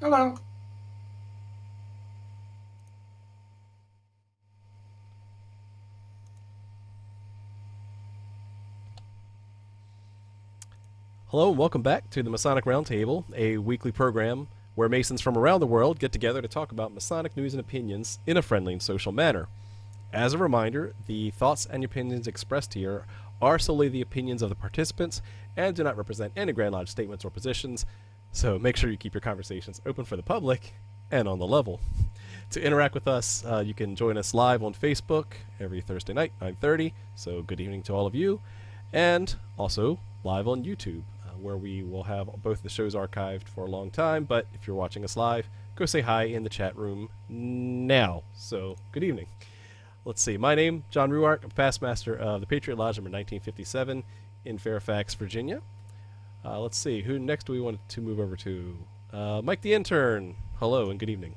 Hello. Hello and welcome back to the Masonic Roundtable, a weekly program where Masons from around the world get together to talk about Masonic news and opinions in a friendly and social manner. As a reminder, the thoughts and opinions expressed here are solely the opinions of the participants and do not represent any Grand Lodge statements or positions, so make sure you keep your conversations open for the public and on the level. To interact with us, you can join us live on Facebook every Thursday night, 9:30, so good evening to all of you, and also live on YouTube, where we will have both the shows archived for a long time. But if you're watching us live, go say hi in the chat room now. So, good evening. Let's see. My name, John Ruart. I'm past master of the Patriot Lodge number 1957 in Fairfax, Virginia. Let's see. Who next do we want to move over to? Mike the intern. Hello and good evening.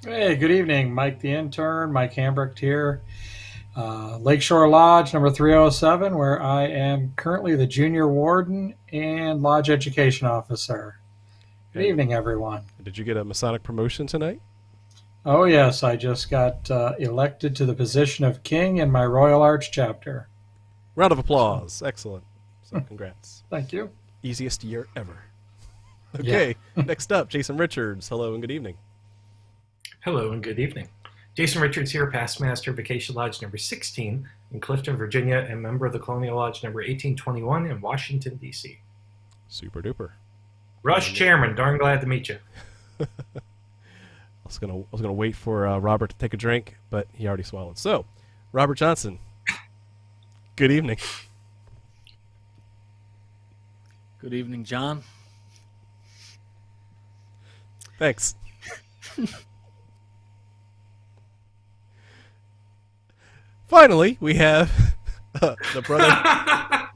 Hey, good evening. Mike the intern, Mike Hambrecht here. Lakeshore Lodge number 307, where I am currently the junior warden and lodge education officer. Good evening, everyone. Did you get a Masonic promotion tonight? Oh, yes. I just got elected to the position of king in my Royal Arch chapter. Round of applause. Excellent. So, congrats. Thank you. Easiest year ever. Okay, next up, Jason Richards. Hello and good evening. Hello and good evening. Jason Richards here, past master of Acacia Lodge number 16 in Clifton, Virginia, and member of the Colonial Lodge number 1821 in Washington, D.C. Super duper. Rush Chairman, darn glad to meet you. I was gonna wait for Robert to take a drink, but he already swallowed. So, Robert Johnston, good evening. Good evening, John. Thanks. Finally, we have the brother,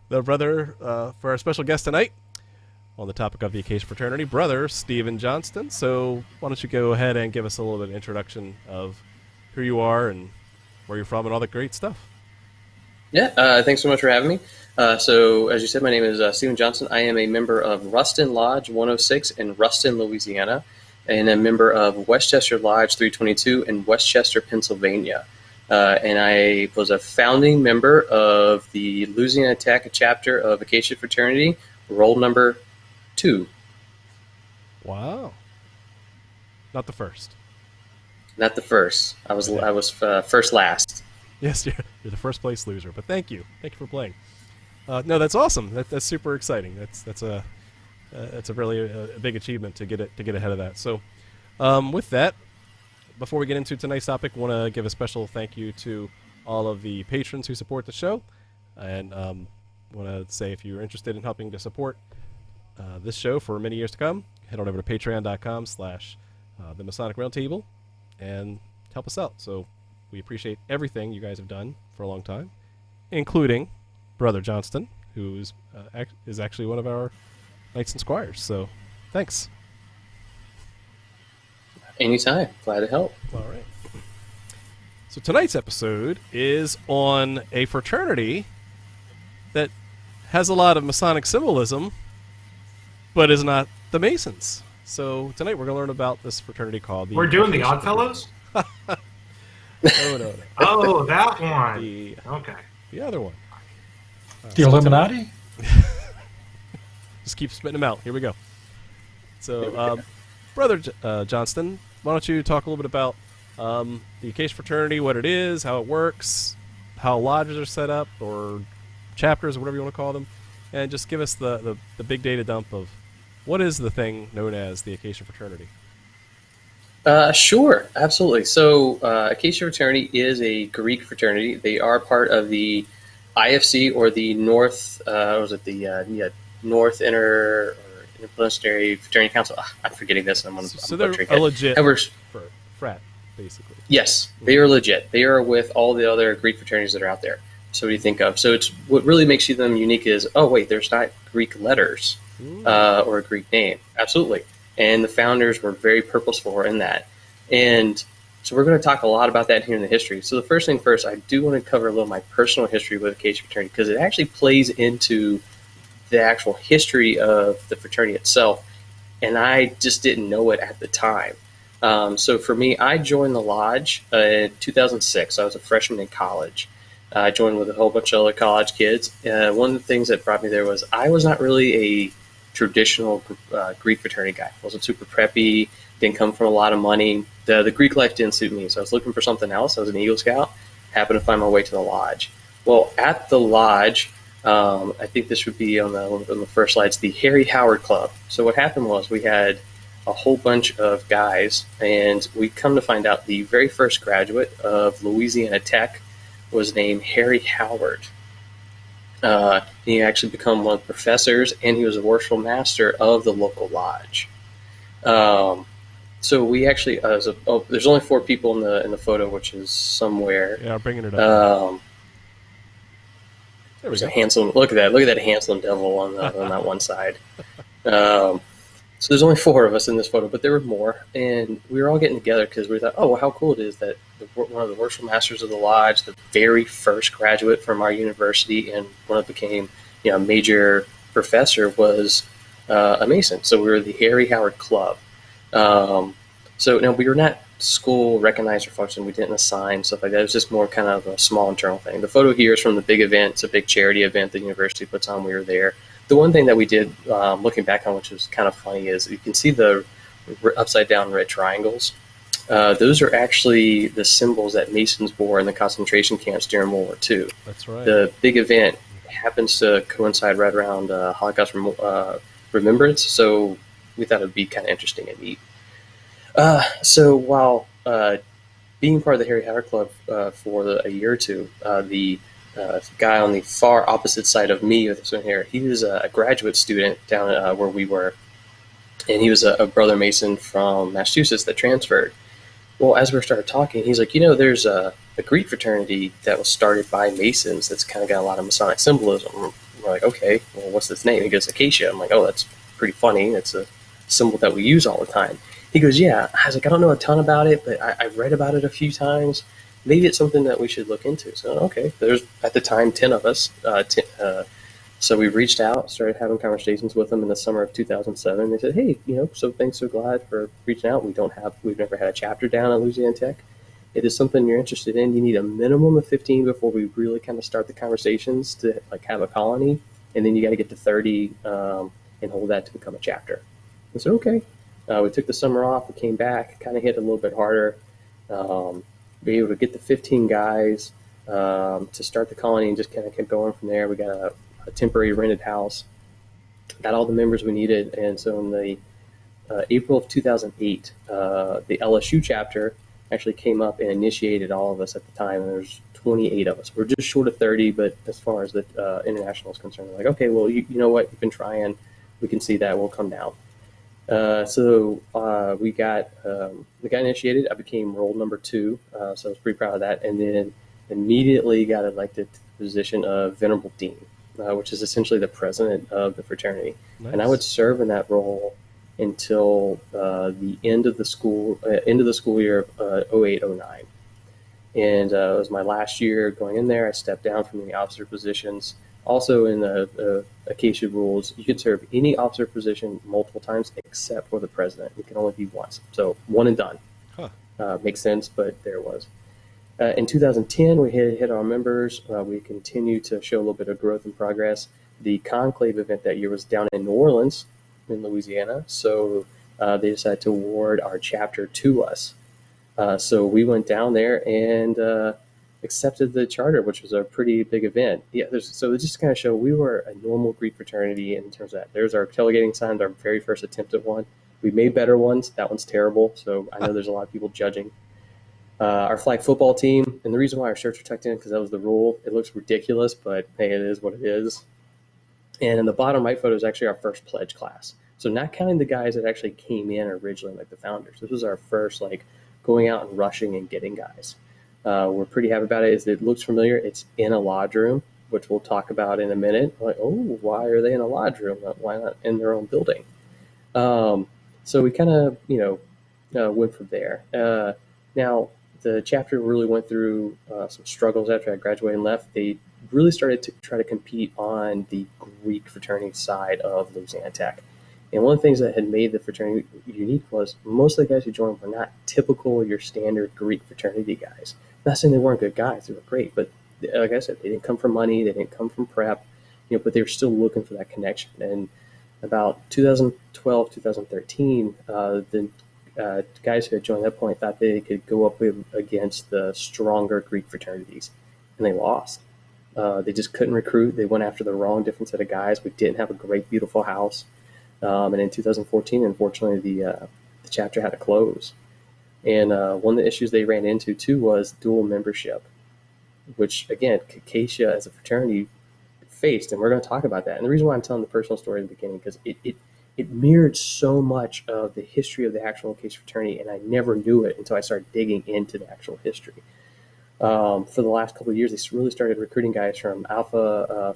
the brother for our special guest tonight on the topic of the Acacia Fraternity, Brother Stephen Johnston. So why don't you go ahead and give us a little bit of introduction of who you are and where you're from and all that great stuff. Yeah, thanks so much for having me. So, as you said, my name is Stephen Johnston. I am a member of Ruston Lodge 106 in Ruston, Louisiana, and a member of Westchester Lodge 322 in Westchester, Pennsylvania. And I was a founding member of the Louisiana Tech chapter of Acacia Fraternity, roll number 2. Wow. Not the first. Not the first. I was first last. Yes, you're the first place loser, but thank you for playing. No, that's awesome. That's super exciting. That's a really a big achievement to get ahead of that. So, with that, before we get into tonight's topic, I want to give a special thank you to all of the patrons who support the show, and want to say if you're interested in helping to support this show for many years to come, head on over to patreon.com/the Masonic Roundtable and help us out. So. We appreciate everything you guys have done for a long time, including Brother Johnston, who is actually one of our Knights and Squires. So, thanks. Anytime. Glad to help. All right. So tonight's episode is on a fraternity that has a lot of Masonic symbolism, but is not the Masons. So tonight we're going to learn about this fraternity called the... We're doing the Oddfellows? No. Oh, that one. Okay. The other one. The Illuminati? Just keep spitting them out. Here we go. So, Brother Johnston, why don't you talk a little bit about the Acacia Fraternity, what it is, how it works, how lodges are set up, or chapters, or whatever you want to call them, and just give us the big data dump of what is the thing known as the Acacia Fraternity. Sure, absolutely. So, Acacia Fraternity is a Greek fraternity. They are part of the IFC, or the North, North Interdisciplinary Fraternity Council. I'm forgetting this. So they're a legit frat, basically. Yes, they are legit. They are with all the other Greek fraternities that are out there. So what do you think of? So it's what really makes them unique is, oh wait, there's not Greek letters or a Greek name. Absolutely. And the founders were very purposeful in that. And so we're going to talk a lot about that here in the history. So the first thing first, I do want to cover a little of my personal history with Acacia Fraternity, because it actually plays into the actual history of the fraternity itself, and I just didn't know it at the time. So for me, I joined the lodge in 2006. I was a freshman in college. I joined with a whole bunch of other college kids. One of the things that brought me there was I was not really a traditional Greek fraternity guy. I wasn't super preppy, didn't come from a lot of money. The Greek life didn't suit me, so I was looking for something else. I was an Eagle Scout, happened to find my way to the lodge. Well, at the lodge, I think this would be on the first slides, the Harry Howard Club. So what happened was we had a whole bunch of guys, and we come to find out the very first graduate of Louisiana Tech was named Harry Howard. He actually became one of the professors, and he was a worshipful master of the local lodge. So we actually, there's only 4 people in the photo, which is somewhere. Yeah, I'm bringing it up. There's a handsome. Look at that handsome devil on that one side. So there's only 4 of us in this photo, but there were more, and we were all getting together because we thought, oh, well, how cool it is that one of the worshipful masters of the lodge, the very first graduate from our university, and one that became a major professor, was a Mason. So we were the Harry Howard Club. So now we were not school recognized or function. We didn't assign stuff like that. It was just more kind of a small internal thing. The photo here is from the big event. It's a big charity event the university puts on. We were there. The one thing that we did, looking back on, which was kind of funny, is you can see the upside down red triangles. Those are actually the symbols that Masons wore in the concentration camps during World War II. That's right. The big event happens to coincide right around Holocaust remembrance, so we thought it would be kind of interesting and neat. So while being part of the Harry Howard Club for a year or two, the guy on the far opposite side of me with this one here, he was a graduate student down where we were, and he was a brother Mason from Massachusetts that transferred. Well, as we started talking, he's like, there's a Greek fraternity that was started by Masons that's kind of got a lot of Masonic symbolism. We're like, okay, well, what's this name? He goes, Acacia. I'm like, oh, that's pretty funny. It's a symbol that we use all the time. He goes, yeah. I was like, I don't know a ton about it, but I've read about it a few times. Maybe it's something that we should look into. So, okay, there's at the time 10 of us. So we reached out, started having conversations with them in the summer of 2007. They said, hey, so thanks, so glad for reaching out. We've never had a chapter down at Louisiana Tech. It is something you're interested in. You need a minimum of 15 before we really kind of start the conversations to have a colony, and then you got to get to 30 and hold that to become a chapter. I said, okay. We took the summer off. We came back, kind of hit a little bit harder. Be able to get the 15 guys to start the colony and just kind of kept going from there. We got a temporary rented house, got all the members we needed. And so in the April of 2008, the LSU chapter actually came up and initiated all of us at the time. And there's 28 of us. We're just short of 30, but as far as the international is concerned, we're like, okay, well, you know what? You've been trying. We can see that. We'll come down. So we got initiated. I became role number 2, so I was pretty proud of that. And then immediately got elected to the position of Venerable Dean, which is essentially the president of the fraternity. Nice. And I would serve in that role until the end of the school year of 08-09. And it was my last year going in there. I stepped down from the officer positions. Also in the Acacia rules, you can serve any officer position multiple times except for the president. It can only be once. So one and done. Huh. Makes sense, but there it was. In 2010, we hit our members. We continued to show a little bit of growth and progress. The conclave event that year was down in New Orleans in Louisiana. So they decided to award our chapter to us. So we went down there and accepted the charter, which was a pretty big event. Yeah, so it just kind of showed we were a normal Greek fraternity in terms of that. There's our tailgating sign, our very first attempt at one. We made better ones. That one's terrible. So I know there's a lot of people judging. Our flag football team, and the reason why our shirts are tucked in because that was the rule. It looks ridiculous, but hey, it is what it is. And in the bottom right photo is actually our first pledge class. So not counting the guys that actually came in originally, like the founders. This was our first going out and rushing and getting guys. We're pretty happy about it. It looks familiar. It's in a lodge room, which we'll talk about in a minute. Why are they in a lodge room? Why not in their own building? So we kind of, went from there. Now, the chapter really went through some struggles after I graduated and left. They really started to try to compete on the Greek fraternity side of Louisiana Tech. And one of the things that had made the fraternity unique was most of the guys who joined were not typical, your standard Greek fraternity guys. Not saying they weren't good guys, they were great, but like I said, they didn't come from money, they didn't come from prep, but they were still looking for that connection. And about 2012, 2013, the guys who had joined at that point thought they could go up against the stronger Greek fraternities, and they lost. They just couldn't recruit. They went after the wrong different set of guys. We didn't have a great, beautiful house. And in 2014, unfortunately, the chapter had to close. And one of the issues they ran into, too, was dual membership, which, again, Acacia as a fraternity faced. And we're going to talk about that. And the reason why I'm telling the personal story in the beginning, because it mirrored so much of the history of the actual Acacia fraternity, and I never knew it until I started digging into the actual history. For the last couple of years, they really started recruiting guys from Phi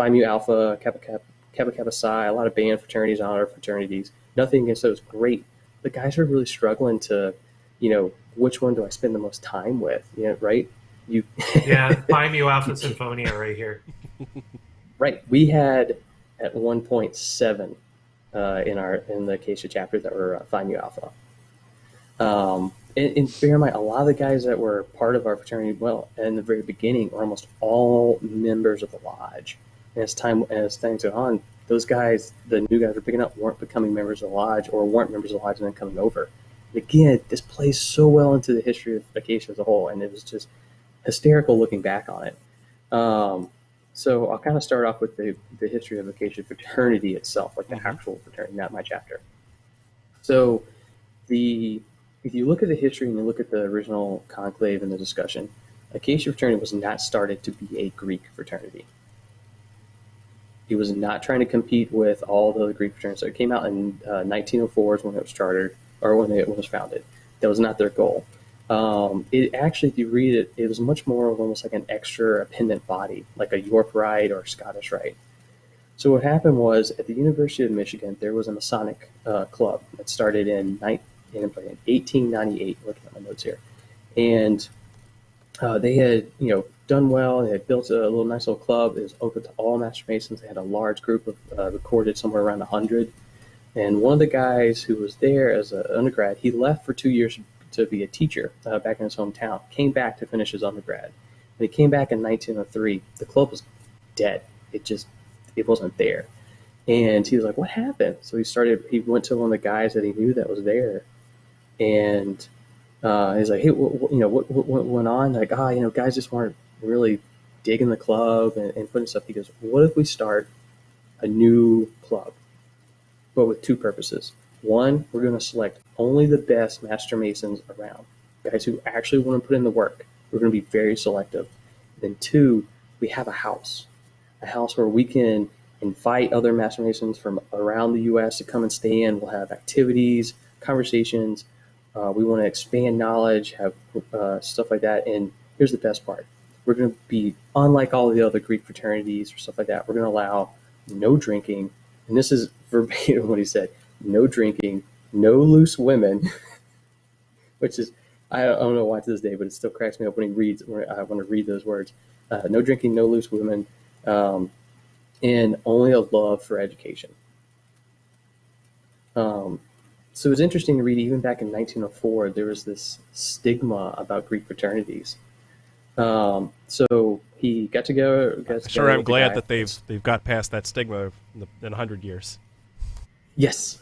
Mu Alpha, Kappa Psi, a lot of band fraternities, honor fraternities. Nothing against those, great. The guys are really struggling to, which one do I spend the most time with? Right? Yeah, Phi Mu Alpha Symphonia right here. Right. We had at 1.7 in the Acacia chapter that were Phi Mu Alpha. And bear in mind, a lot of the guys that were part of our fraternity, in the very beginning, were almost all members of the lodge. And as things go on, those guys, the new guys we're picking up, weren't becoming members of the lodge or weren't members of the lodge and then coming over. And again, this plays so well into the history of Acacia as a whole, and it was just hysterical looking back on it. So I'll kind of start off with the history of Acacia fraternity itself, like the actual fraternity, not my chapter. So if you look at the history and you look at the original conclave and the discussion, Acacia fraternity was not started to be a Greek fraternity. It was not trying to compete with all the other Greek fraternities. So it came out in 1904 is when it was chartered, or when it was founded. That was not their goal. It actually, if you read it, it was much more of almost like an extra appendant body, like a York Rite or a Scottish Rite. So what happened was, at the University of Michigan, there was a Masonic club that started in 1898. Looking at my notes here, and they had done well. They had built a nice little club. It was open to all Master Masons. They had a large group of recorded somewhere around 100. And one of the guys who was there as an undergrad, he left for 2 years to be a teacher back in his hometown. Came back to finish his undergrad. When he came back in 1903, the club was dead. It wasn't there. And he was like, "What happened?" So he went to one of the guys that he knew that was there, and he's like, "Hey, what went on?" Like, guys just weren't really digging the club and putting stuff. He goes, "What if we start a new club, but with two purposes? One, we're going to select only the best Master Masons around, guys who actually want to put in the work. We're going to be very selective. Then two, we have a house where we can invite other Master Masons from around the U.S. to come and stay in. We'll have activities, conversations. We want to expand knowledge, have stuff like that. And here's the best part. We're going to be unlike all of the other Greek fraternities or stuff like that. We're going to allow no drinking." And this is verbatim what he said: "No drinking, no loose women," which is, I don't know why to this day, but it still cracks me up when I want to read those words. No drinking, no loose women, and only a love for education. So it's interesting to read, even back in 1904, there was this stigma about Greek fraternities. So he got together. Sure, I'm glad that they've got past that stigma in 100 years. Yes.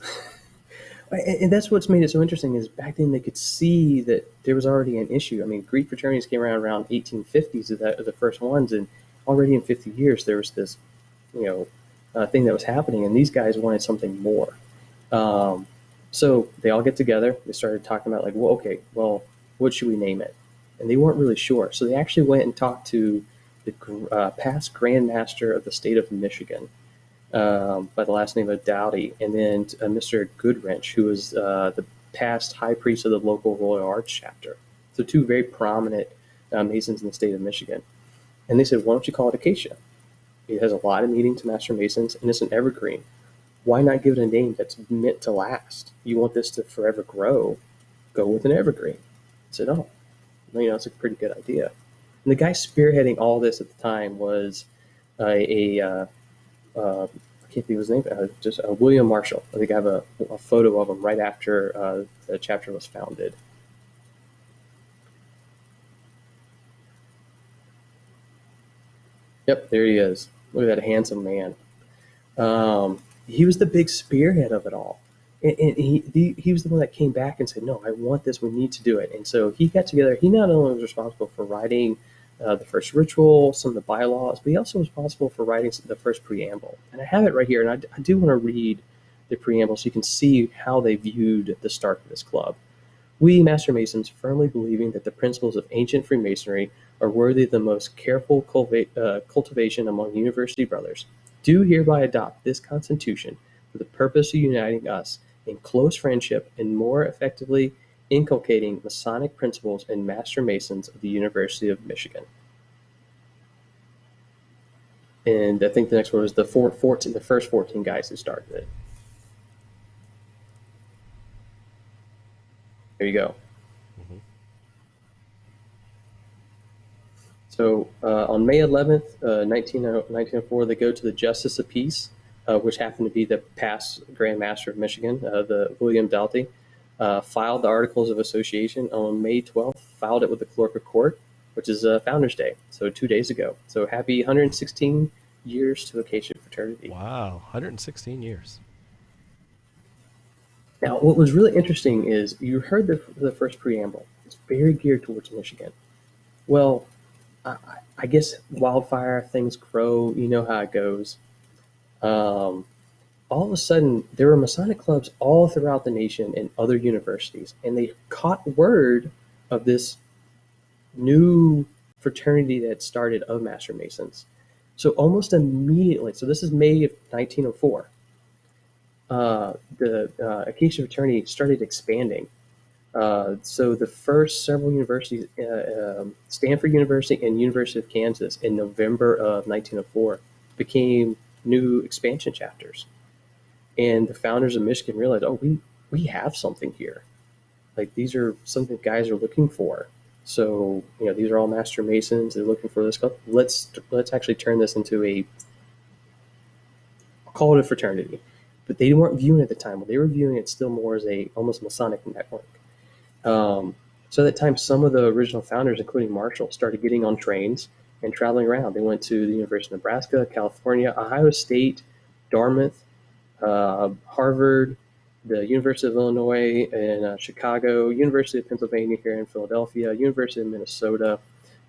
And that's what's made it so interesting, is back then they could see that there was already an issue. I mean, Greek fraternities came around 1850s of the first ones, and already in 50 years there was this, thing that was happening, and these guys wanted something more. So they all get together. They started talking about what should we name it? And they weren't really sure. So they actually went and talked to the past Grand Master of the state of Michigan, by the last name of Dowdy, and then Mr. Goodwrench, who was the past high priest of the local Royal Arts chapter. So two very prominent Masons in the state of Michigan. And they said, "Why don't you call it Acacia? It has a lot of meaning to Master Masons, and it's an evergreen. Why not give it a name that's meant to last? You want this to forever grow, go with an evergreen." I said, "Oh, it's a pretty good idea." And the guy spearheading all this at the time was I can't think of his name, just William Marshall. I think I have a photo of him right after the chapter was founded. Yep, there he is. Look at that handsome man. He was the big spearhead of it all. And he was the one that came back and said, no, I want this. We need to do it. And so he got together. He not only was responsible for writing the first ritual, some of the bylaws, but he also was responsible for writing the first preamble. And I have it right here. And I do want to read the preamble so you can see how they viewed the start of this club. We, Master Masons, firmly believing that the principles of ancient Freemasonry are worthy of the most careful cultivation among university brothers, do hereby adopt this Constitution for the purpose of uniting us in close friendship and more effectively inculcating Masonic principles in Master Masons of the University of Michigan. And I think the next one was the first 14 guys who started it. There you go. Mm-hmm. So on May 11th, 1904, they go to the Justice of Peace, which happened to be the past Grand Master of Michigan, the William Doughty, filed the Articles of Association. On May 12th, filed it with the Clerk of Court, which is Founders Day, so 2 days ago. So happy 116 years to Acacia Fraternity. Wow, 116 years. Now, what was really interesting is you heard the first preamble. It's very geared towards Michigan. Well, I guess wildfire, things grow, you know how it goes. All of a sudden, there were Masonic clubs all throughout the nation and other universities, and they caught word of this new fraternity that started of Master Masons. So almost immediately, so this is May of 1904, the Acacia Fraternity started expanding. So the first several universities, Stanford University and University of Kansas in November of 1904, became new expansion chapters. And the founders of Michigan realized, oh, we have something here. Like, these are something guys are looking for. So, you know, these are all Master Masons. They're looking for this. Let's actually turn this into I'll call it a fraternity. But they weren't viewing it at the time. They were viewing it still more as a almost Masonic network. So at that time, some of the original founders, including Marshall, started getting on trains and traveling around. They went to the University of Nebraska, California, Ohio State, Dartmouth, Harvard, the University of Illinois in Chicago, University of Pennsylvania here in Philadelphia, University of Minnesota,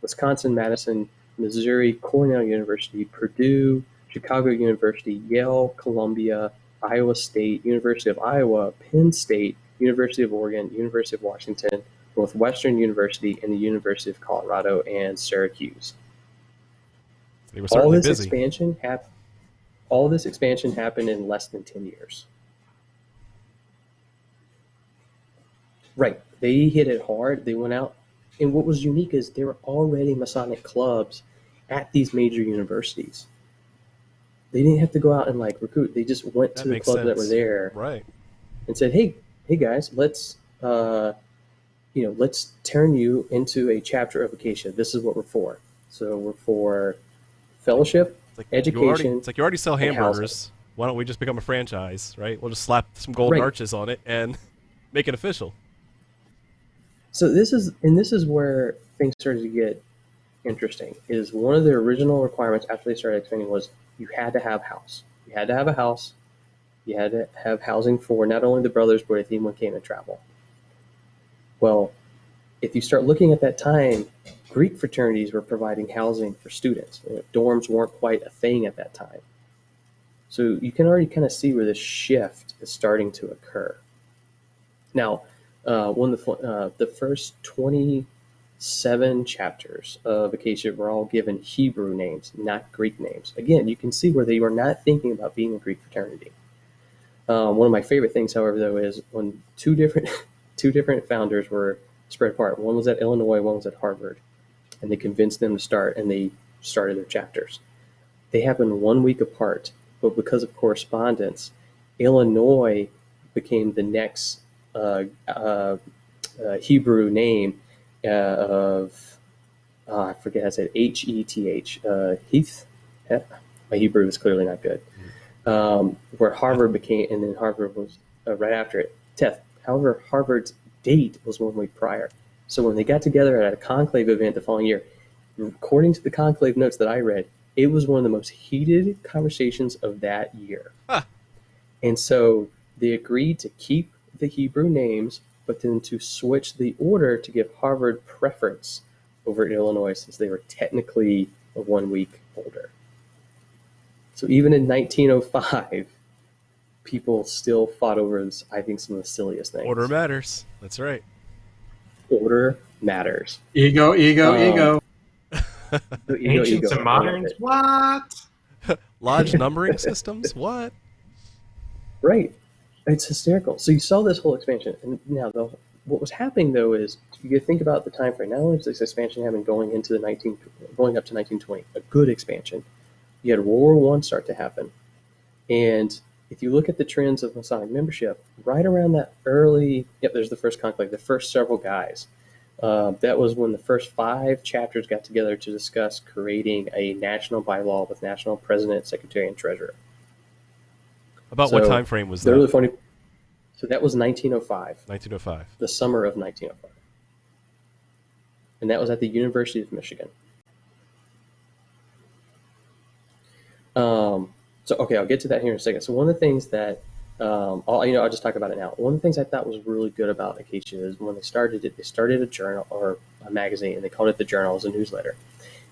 Wisconsin, Madison, Missouri, Cornell University, Purdue, Chicago University, Yale, Columbia, Iowa State, University of Iowa, Penn State, University of Oregon, University of Washington, Northwestern University, and the University of Colorado and Syracuse. They were certainly busy. All this expansion happened in less than 10 years. Right. They hit it hard. They went out. And what was unique is there were already Masonic clubs at these major universities. They didn't have to go out and like recruit. They just went to the clubs that were there, right, and said, "Hey guys, let's turn you into a chapter of Acacia. This is what we're for. So we're for fellowship, education. It's like you already sell hamburgers. Why don't we just become a franchise, right? We'll just slap some golden arches on it and make it official." So this is where things started to get interesting. Is one of the original requirements after they started expanding was you had to have a house. You had to have a house. You had to have housing for not only the brothers, but if anyone came and travel. Well, if you start looking at that time, Greek fraternities were providing housing for students. Dorms weren't quite a thing at that time. So you can already kind of see where this shift is starting to occur. Now, the first 27 chapters of Acacia were all given Hebrew names, not Greek names. Again, you can see where they were not thinking about being a Greek fraternity. One of my favorite things, however, though, is when two different founders were spread apart. One was at Illinois, one was at Harvard, and they convinced them to start, and they started their chapters. They happened 1 week apart, but because of correspondence, Illinois became the next Hebrew name of I forget how to say it, H-E-T-H, Heath. My Hebrew is clearly not good. Where Harvard became, and then Harvard was right after it, TEF. However, Harvard's date was 1 week prior. So when they got together at a conclave event the following year, according to the conclave notes that I read, it was one of the most heated conversations of that year. Ah. And so they agreed to keep the Hebrew names, but then to switch the order to give Harvard preference over Illinois, since they were technically 1 week older. So even in 1905, people still fought over this, I think, some of the silliest things. Order matters. That's right. Order matters. Ego. Ancients and moderns. What? Lodge numbering systems? What? Right. It's hysterical. So you saw this whole expansion. And now what was happening, though, is you think about the time frame. Not only was this expansion happening going up to 1920, a good expansion, you had World War I start to happen. And if you look at the trends of Masonic membership, right around that early, there's the first conclave, the first several guys. That was when the first 5 chapters got together to discuss creating a national bylaw with national president, secretary, and treasurer. About what time frame was that? They're really funny. So that was 1905. 1905. The summer of 1905. And that was at the University of Michigan. Okay, I'll get to that here in a second. So one of the things that I'll just talk about it now. One of the things I thought was really good about Acacia is when they started it, they started a journal or a magazine, and they called it the Journal as a newsletter.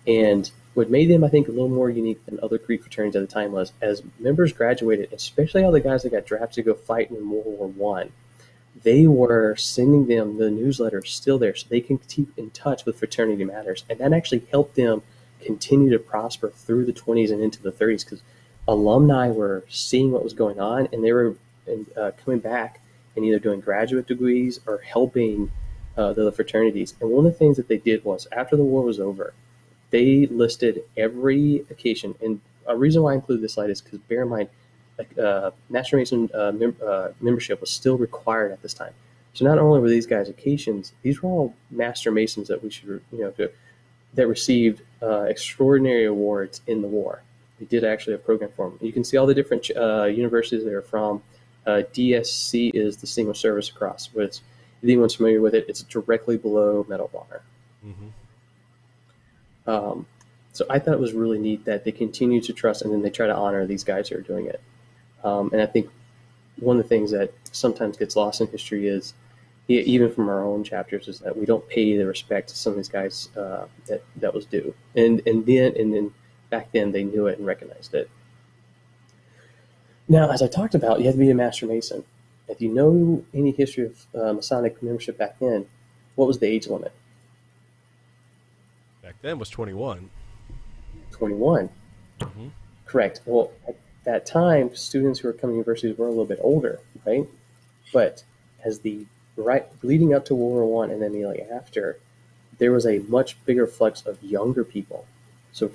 And what made them, I think, a little more unique than other Greek fraternities at the time was, as members graduated, especially all the guys that got drafted to go fight in World War I, they were sending them the newsletter still there so they can keep in touch with Fraternity Matters. And that actually helped them continue to prosper through the 20s and into the 30s, because alumni were seeing what was going on, and they were coming back and either doing graduate degrees or helping the fraternities. And one of the things that they did was, after the war was over, they listed every occasion. And a reason why I include this slide is because, bear in mind, Master Mason membership was still required at this time. So not only were these guys occasions, these were all Master Masons that we should, that received extraordinary awards in the war. They did actually a program for them. You can see all the different universities they're from. DSC is Distinguished Service Cross, which, if anyone's familiar with it, it's directly below Medal of Honor. Mm-hmm. So I thought it was really neat that they continue to trust, and then they try to honor these guys who are doing it. And I think one of the things that sometimes gets lost in history is, even from our own chapters, is that we don't pay the respect to some of these guys that was due. And then back then they knew it and recognized it. Now, as I talked about, you have to be a Master Mason. If you know any history of Masonic membership back then, what was the age limit? Back then was 21. 21. Mm-hmm. Correct. Well, at that time, students who were coming to universities were a little bit older, right? But as leading up to World War I and then immediately after, there was a much bigger flux of younger people. So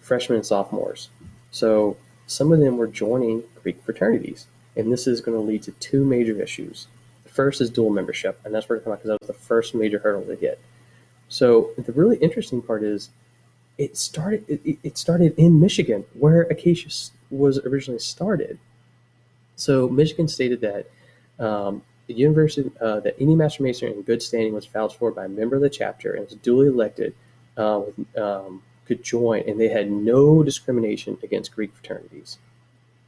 freshmen and sophomores. So some of them were joining Greek fraternities. And this is going to lead to 2 major issues. The first is dual membership, and that's what we're talking about, because that was the first major hurdle to hit. So the really interesting part is it started in Michigan, where Acacia was originally started. So Michigan stated that the university, that any Master Mason in good standing was vouched for by a member of the chapter and was duly elected could join, and they had no discrimination against Greek fraternities.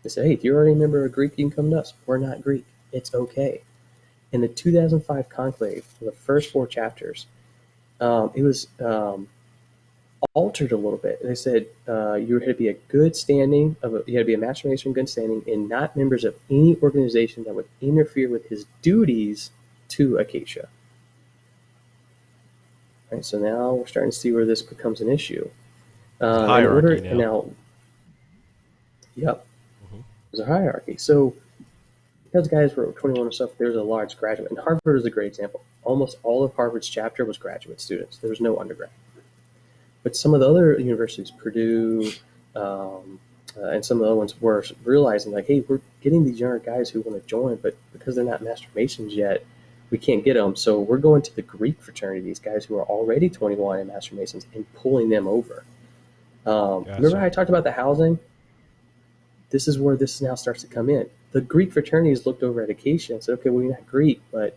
They said, hey, if you're already a member of Greek, you can come to us. We're not Greek. It's okay. In the 2005 conclave, the first 4 chapters, it was altered a little bit. They said you had to be a good standing, you had to be a Master Mason in good standing, and not members of any organization that would interfere with his duties to Acacia. Right, so now we're starting to see where this becomes an issue. Hierarchy now. Yep. Mm-hmm. There's a hierarchy. So because guys were 21 and stuff, there's a large graduate. And Harvard is a great example. Almost all of Harvard's chapter was graduate students. There was no undergrad. But some of the other universities, Purdue, and some of the other ones, were realizing, like, hey, we're getting these younger guys who want to join, but because they're not Master Masons yet, we can't get them. So we're going to the Greek fraternity, these guys who are already 21 and Master Masons, and pulling them over. Remember how I talked about the housing? This is where this now starts to come in. The Greek fraternities looked over at Acacia and said, okay, well, you're not Greek, but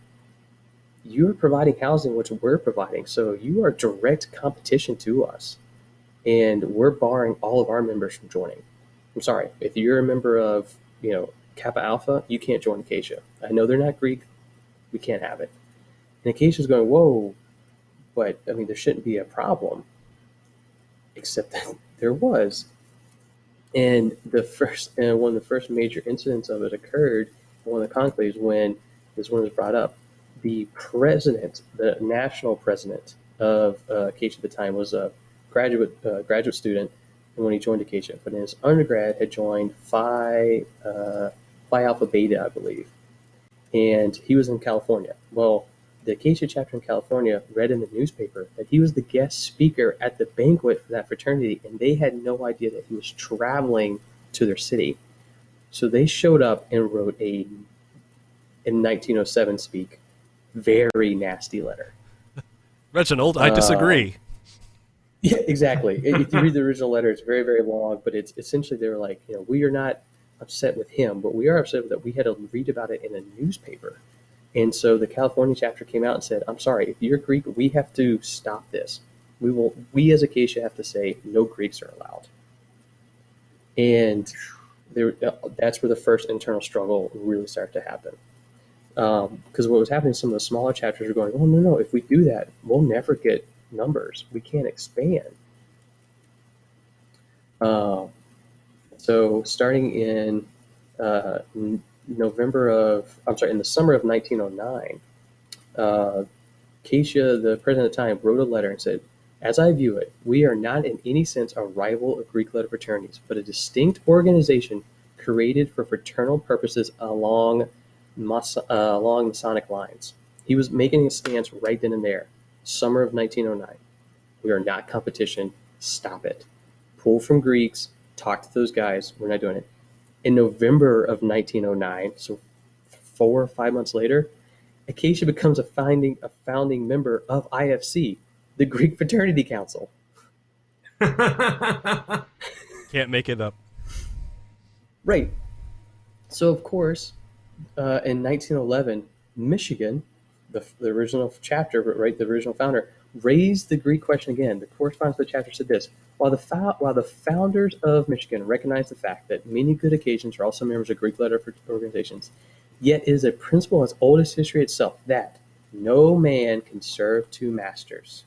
you're providing housing, which we're providing. So you are direct competition to us. And we're barring all of our members from joining. I'm sorry, if you're a member of, Kappa Alpha, you can't join Acacia. I know they're not Greek. We can't have it. And Acacia's going, whoa, but I mean, there shouldn't be a problem. Except that there was. And one of the first major incidents of it occurred in one of the conclaves when this one was brought up. The president, the national president of Acacia at the time, was a graduate student, and when he joined Acacia, but in his undergrad had joined Phi Alpha Beta, I believe, and he was in California. Well, the Acacia chapter in California read in the newspaper that he was the guest speaker at the banquet for that fraternity, and they had no idea that he was traveling to their city. So they showed up and wrote in 1907 speak, very nasty letter. Reginald, I disagree. Yeah, exactly. If you read the original letter, it's very, very long, but it's essentially they were like, we are not upset with him, but we are upset that we had to read about it in a newspaper. And so the California chapter came out and said, I'm sorry, if you're Greek, we have to stop this. We as Acacia have to say no Greeks are allowed. And that's where the first internal struggle really started to happen. Because what was happening, some of the smaller chapters were going, oh, no, if we do that, we'll never get numbers. We can't expand. So starting in in the summer of 1909, Acacia, the president at the time, wrote a letter and said, as I view it, we are not in any sense a rival of Greek letter fraternities, but a distinct organization created for fraternal purposes along Masonic lines. He was making a stance right then and there. Summer of 1909. We are not competition. Stop it. Pull from Greeks. Talk to those guys. We're not doing it. In November of 1909, so 4 or 5 months later, Acacia becomes a founding member of IFC, the Greek Fraternity Council. Can't make it up. Right. So, of course, in 1911, Michigan, the original chapter, right, the original founder, raised the Greek question again. The correspondence of the chapter said this: while the founders of Michigan recognize the fact that many good occasions are also members of Greek letter organizations, yet it is a principle as old as history itself that no man can serve two masters.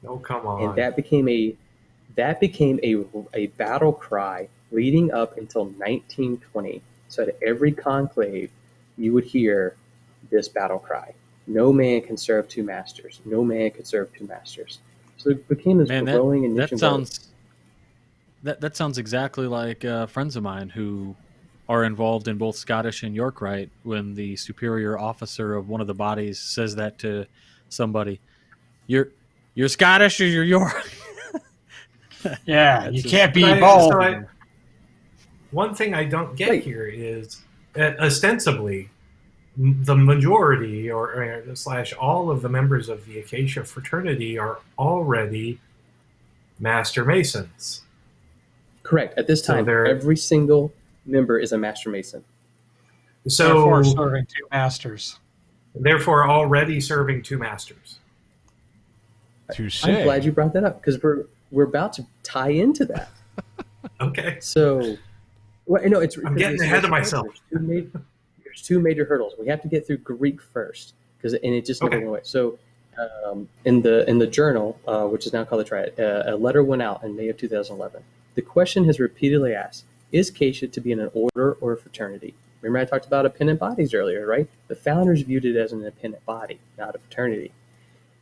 Oh, come on. And that became a battle cry leading up until 1920. So at every conclave, you would hear this battle cry. No man can serve two masters. No man can serve two masters. So it became this growing and niche. That sounds exactly like friends of mine who are involved in both Scottish and York Rite. When the superior officer of one of the bodies says that to somebody, you're Scottish or you're York. Yeah, you can't be both. One thing I don't get here is that ostensibly the majority or / all of the members of the Acacia fraternity are already Master Masons. Correct. At this time, every single member is a Master Mason. So therefore serving two masters. Therefore already serving two masters. Touché. I'm glad you brought that up because we're about to tie into that. Okay. So, I'm getting ahead of myself. There's two major hurdles. We have to get through Greek first, and it just never went away. So, in the journal, which is now called the Triad, a letter went out in May of 2011. The question has repeatedly asked: is Acacia to be in an order or a fraternity? Remember, I talked about appendant bodies earlier, right? The founders viewed it as an appendant body, not a fraternity.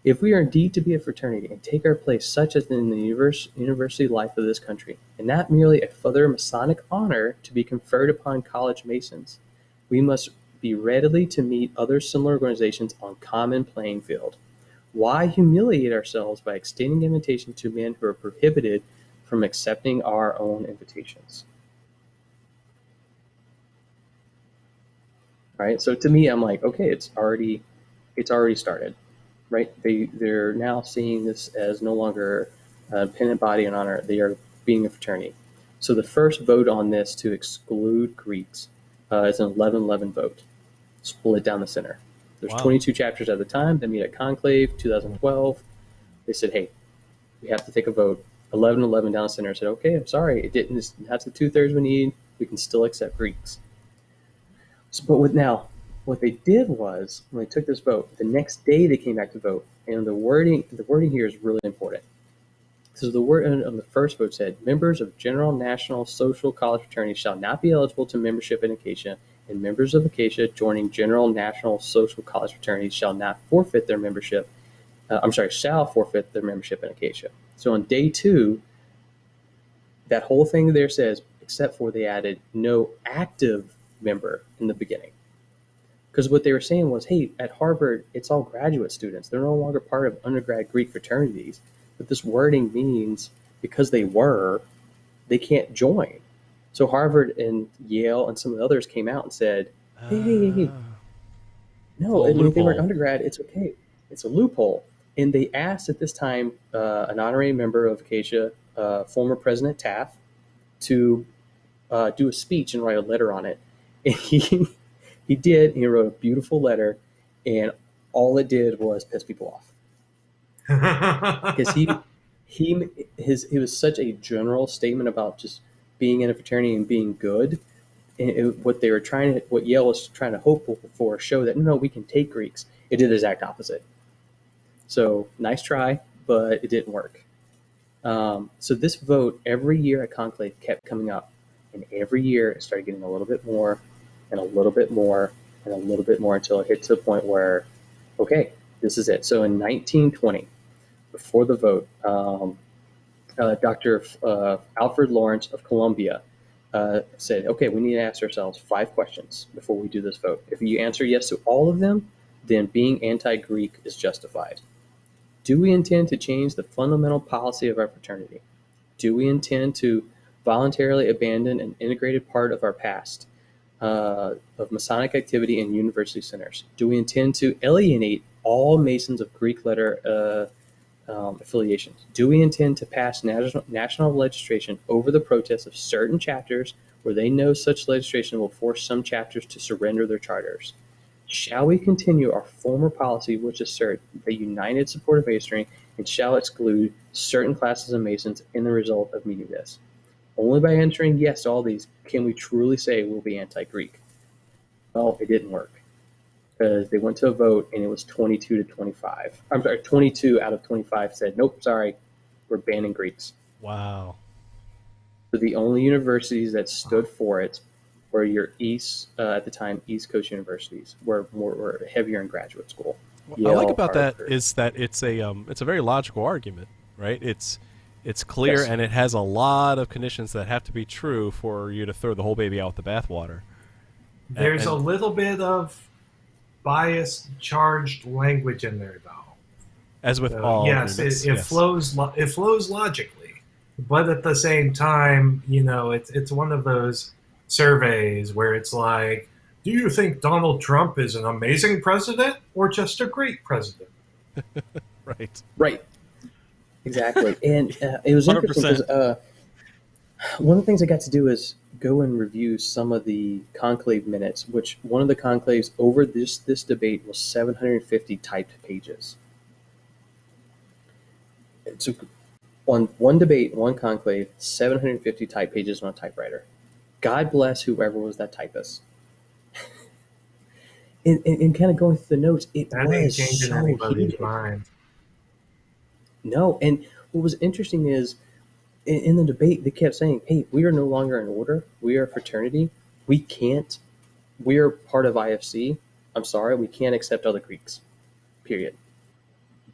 If we are indeed to be a fraternity and take our place such as in the university life of this country, and not merely a further Masonic honor to be conferred upon college Masons, we must be ready to meet other similar organizations on common playing field. Why humiliate ourselves by extending invitation to men who are prohibited from accepting our own invitations? right? So to me, I'm like, okay, it's already started, right? They're now seeing this as no longer a dependent body and honor. They are being a fraternity. So the first vote on this to exclude Greeks is an 11-11 vote, split down the center. There's Wow. 22 chapters at the time. They meet at Conclave 2012. They said, hey, we have to take a vote. 11-11 down the center said, okay, I'm sorry, it didn't have the 2/3 we need. We can still accept Greeks. So, but what they did was when they took this vote, the next day they came back to vote, and the wording here is really important. So the word on the first vote said, members of general, national, social, college fraternities shall not be eligible to membership in Acacia, and members of Acacia joining general, national, social, college fraternities shall forfeit their membership in Acacia. So on day 2, that whole thing there says, except for they added no active member in the beginning. Because what they were saying was, hey, at Harvard, it's all graduate students. They're no longer part of undergrad Greek fraternities. But this wording means because they can't join. So Harvard and Yale and some of the others came out and said, hey, no, if they weren't undergrad, it's okay. It's a loophole. And they asked at this time an honorary member of Acacia, former President Taft, to do a speech and write a letter on it. And he did. He wrote a beautiful letter, and all it did was piss people off. Because he was such a general statement about just being in a fraternity and being good. And what Yale was trying to hope for, show that no, we can take Greeks. It did the exact opposite. So nice try, but it didn't work. So this vote every year at Conclave kept coming up, and every year it started getting a little bit more, and a little bit more, and a little bit more until it hit to the point where, okay, this is it. So in 1920, before the vote, Dr. Alfred Lawrence of Columbia said, okay, we need to ask ourselves 5 questions before we do this vote. If you answer yes to all of them, then being anti-Greek is justified. Do we intend to change the fundamental policy of our fraternity? Do we intend to voluntarily abandon an integrated part of our past of Masonic activity in university centers? Do we intend to alienate all Masons of Greek letter affiliations? Do we intend to pass national legislation over the protests of certain chapters where they know such legislation will force some chapters to surrender their charters? Shall we continue our former policy, which assert the united support of Masonry, and shall exclude certain classes of Masons in the result of meeting this? Only by answering yes to all these can we truly say we'll be anti-Greek. Well, it didn't work, because they went to a vote and it was 22 to 25. I'm sorry, 22 out of 25 said, nope, sorry, we're banning Greeks. Wow. So the only universities that stood for it were your at the time, East Coast universities, were heavier in graduate school. What I like about that is that it's a very logical argument, right? It's clear, yes, and it has a lot of conditions that have to be true for you to throw the whole baby out with the bathwater. There's a little bit of bias charged language in there, though. As with all, yes, it flows logically, but at the same time, it's one of those surveys where it's like, do you think Donald Trump is an amazing president or just a great president? Right. Exactly. And it was 100%. Interesting because one of the things I got to do is go and review some of the conclave minutes, which one of the conclaves over this debate was 750 typed pages. So on one debate, one conclave, 750 typed pages on a typewriter. God bless whoever was that typist. and kind of going through the notes, it was so heated. Mind. No, and what was interesting is in the debate, they kept saying, hey, we are no longer an order. We are a fraternity. We are part of IFC. I'm sorry, we can't accept other Greeks, period.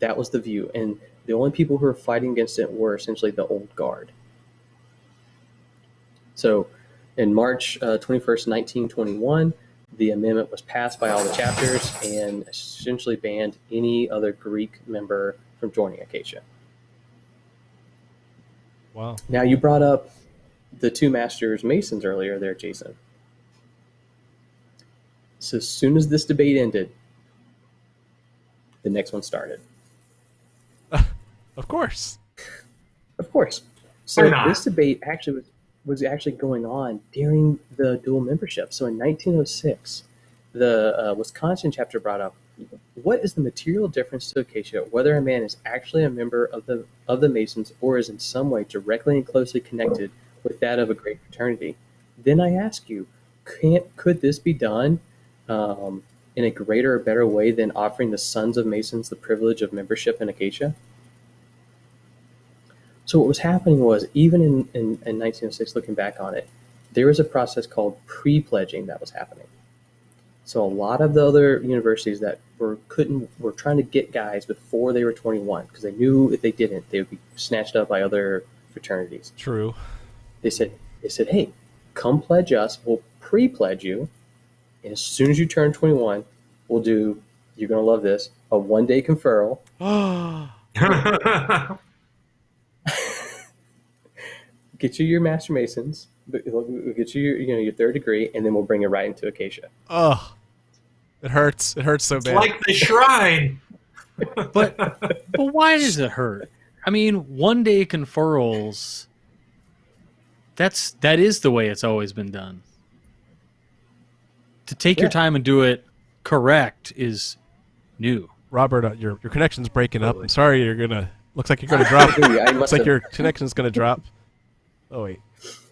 That was the view. And the only people who were fighting against it were essentially the old guard. So in March 21st, 1921, the amendment was passed by all the chapters and essentially banned any other Greek member from joining Acacia. Wow. Now, you brought up the 2 Masters Masons earlier there, Jason. So as soon as this debate ended, the next one started. Of course. Of course. So Why not? this debate actually was actually going on during the dual membership. So in 1906, the Wisconsin chapter brought up, what is the material difference to Acacia whether a man is actually a member of the Masons or is in some way directly and closely connected with that of a great fraternity? Then I ask you, could this be done in a greater or better way than offering the sons of Masons the privilege of membership in Acacia? So what was happening was, even in 1906, looking back on it, there was a process called pre-pledging that was happening. So a lot of the other universities that were trying to get guys before they were 21 because they knew if they didn't, they would be snatched up by other fraternities. True. They said, hey, come pledge us. We'll pre-pledge you. And as soon as you turn 21, we'll do, you're going to love this, a one-day conferral. Get you your Master Masons, we'll get you your third degree, and then we'll bring it right into Acacia. Oh, it hurts. It hurts so It's bad. like the shrine. But why does it hurt? I mean, one-day conferrals, that is the way it's always been done. To take your time and do it correct is new. Robert, your connection's breaking up. I'm sorry, looks like you're gonna drop. Looks like your connection's gonna drop. Oh wait,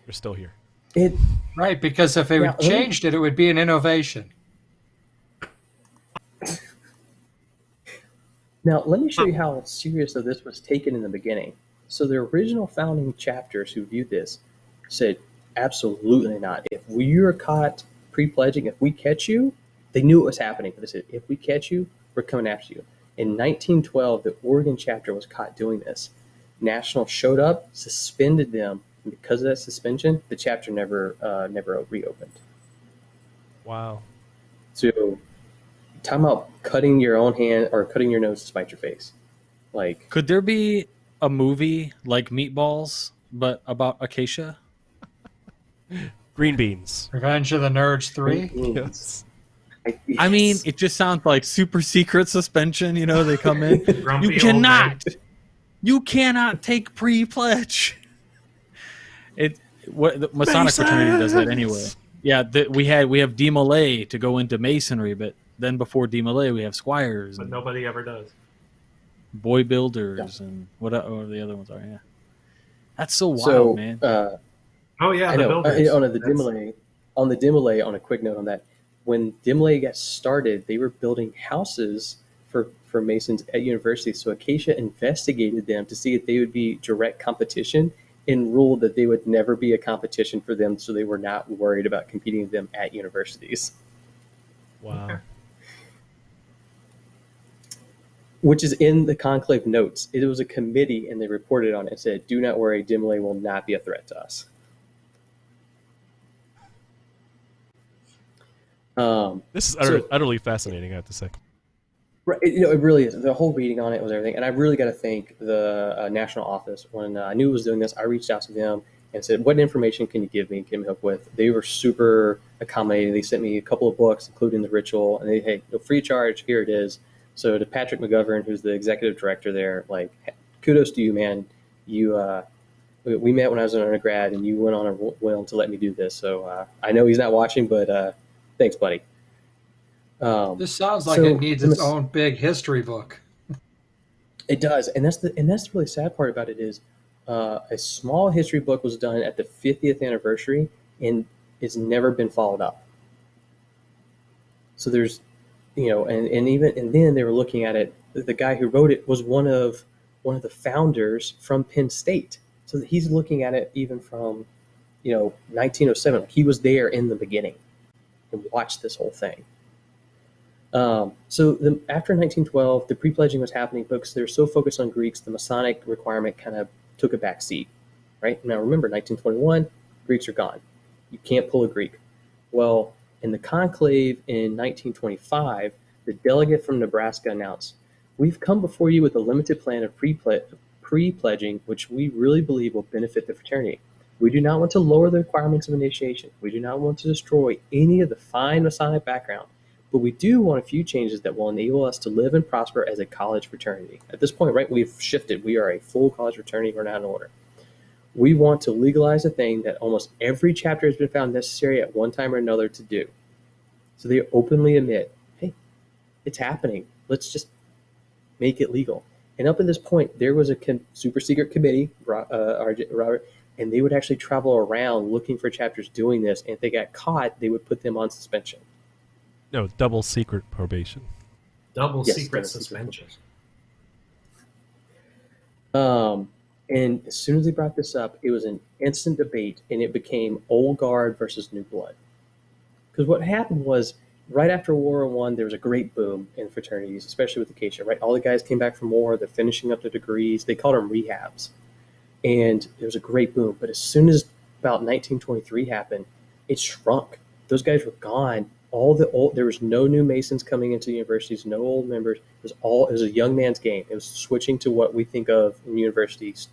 you're still here. Right, because if they changed it, it would be an innovation. Now, let me show you how serious of this was taken in the beginning. So the original founding chapters who viewed this said, absolutely not. If we were caught pre-pledging, if we catch you, they knew what was happening. But they said, if we catch you, we're coming after you. In 1912, the Oregon chapter was caught doing this. National showed up, suspended them, and because of that suspension, the chapter never reopened. Wow. So, talking about cutting your own hand or cutting your nose to spite your face. Like, could there be a movie like Meatballs, but about Acacia? Green beans. Revenge of the Nerds 3? Yes. I mean, it just sounds like super secret suspension. You know, they come in. Grumpy You cannot take pre-pledge. The Masonic fraternity does that anyway. Yeah, we have DeMolay to go into Masonry, but then before DeMolay we have Squires, But and nobody ever does. Boy Builders, and what the other ones are. Yeah, that's so wild, so, man. Oh yeah, I the know. builders. On the DeMolay, on a quick note on that, when DeMolay got started, they were building houses for Masons at universities. So Acacia investigated them to see if they would be direct competition and ruled that they would never be a competition for them, so they were not worried about competing with them at universities. Wow. Which is in the conclave notes. It was a committee, and they reported on it and said, do not worry, DeMolay will not be a threat to us. This is utterly fascinating, I have to say. Right, it really is. The whole reading on it was everything. And I really got to thank the national office. When I knew it was doing this, I reached out to them and said, what information can you give me help with? They were super accommodating. They sent me a couple of books, including The Ritual, and hey, no free charge, here it is. So to Patrick McGovern, who's the executive director there, like, kudos to you, man. We met when I was an undergrad, and you went on a whim to let me do this. So I know he's not watching, but thanks, buddy. This sounds like it needs its own big history book. It does, and that's the really sad part about it is a small history book was done at the 50th anniversary, and it's never been followed up. So there's, and then they were looking at it. The guy who wrote it was one of the founders from Penn State. So he's looking at it even from, 1907. Like, he was there in the beginning and watched this whole thing. After 1912, the pre-pledging was happening because they're so focused on Greeks, the Masonic requirement kind of took a back seat, right? Now remember, 1921, Greeks are gone. You can't pull a Greek. Well, in the conclave in 1925, the delegate from Nebraska announced, we've come before you with a limited plan of pre-pledging, which we really believe will benefit the fraternity. We do not want to lower the requirements of initiation. We do not want to destroy any of the fine Masonic background. but we do want a few changes that will enable us to live and prosper as a college fraternity. At this point, right, we've shifted. We are a full college fraternity. We're not an order. We want to legalize a thing that almost every chapter has been found necessary at one time or another to do. So they openly admit, hey, it's happening. Let's just make it legal. And up at this point, there was a super secret committee, Robert, and they would actually travel around looking for chapters doing this. And if they got caught, they would put them on suspension. No, double secret probation. Double Yes, secret double secret suspension. And as soon as they brought this up, it was an instant debate, and it became old guard versus new blood. Because what happened was, right after World War I, there was a great boom in fraternities, especially with Acacia, right? All the guys came back from war, they're finishing up their degrees. They called them rehabs. And there was a great boom. But as soon as about 1923 happened, it shrunk. Those guys were gone. There was no new Masons coming into universities, no old members. It was a young man's game. It was switching to what we think of in universities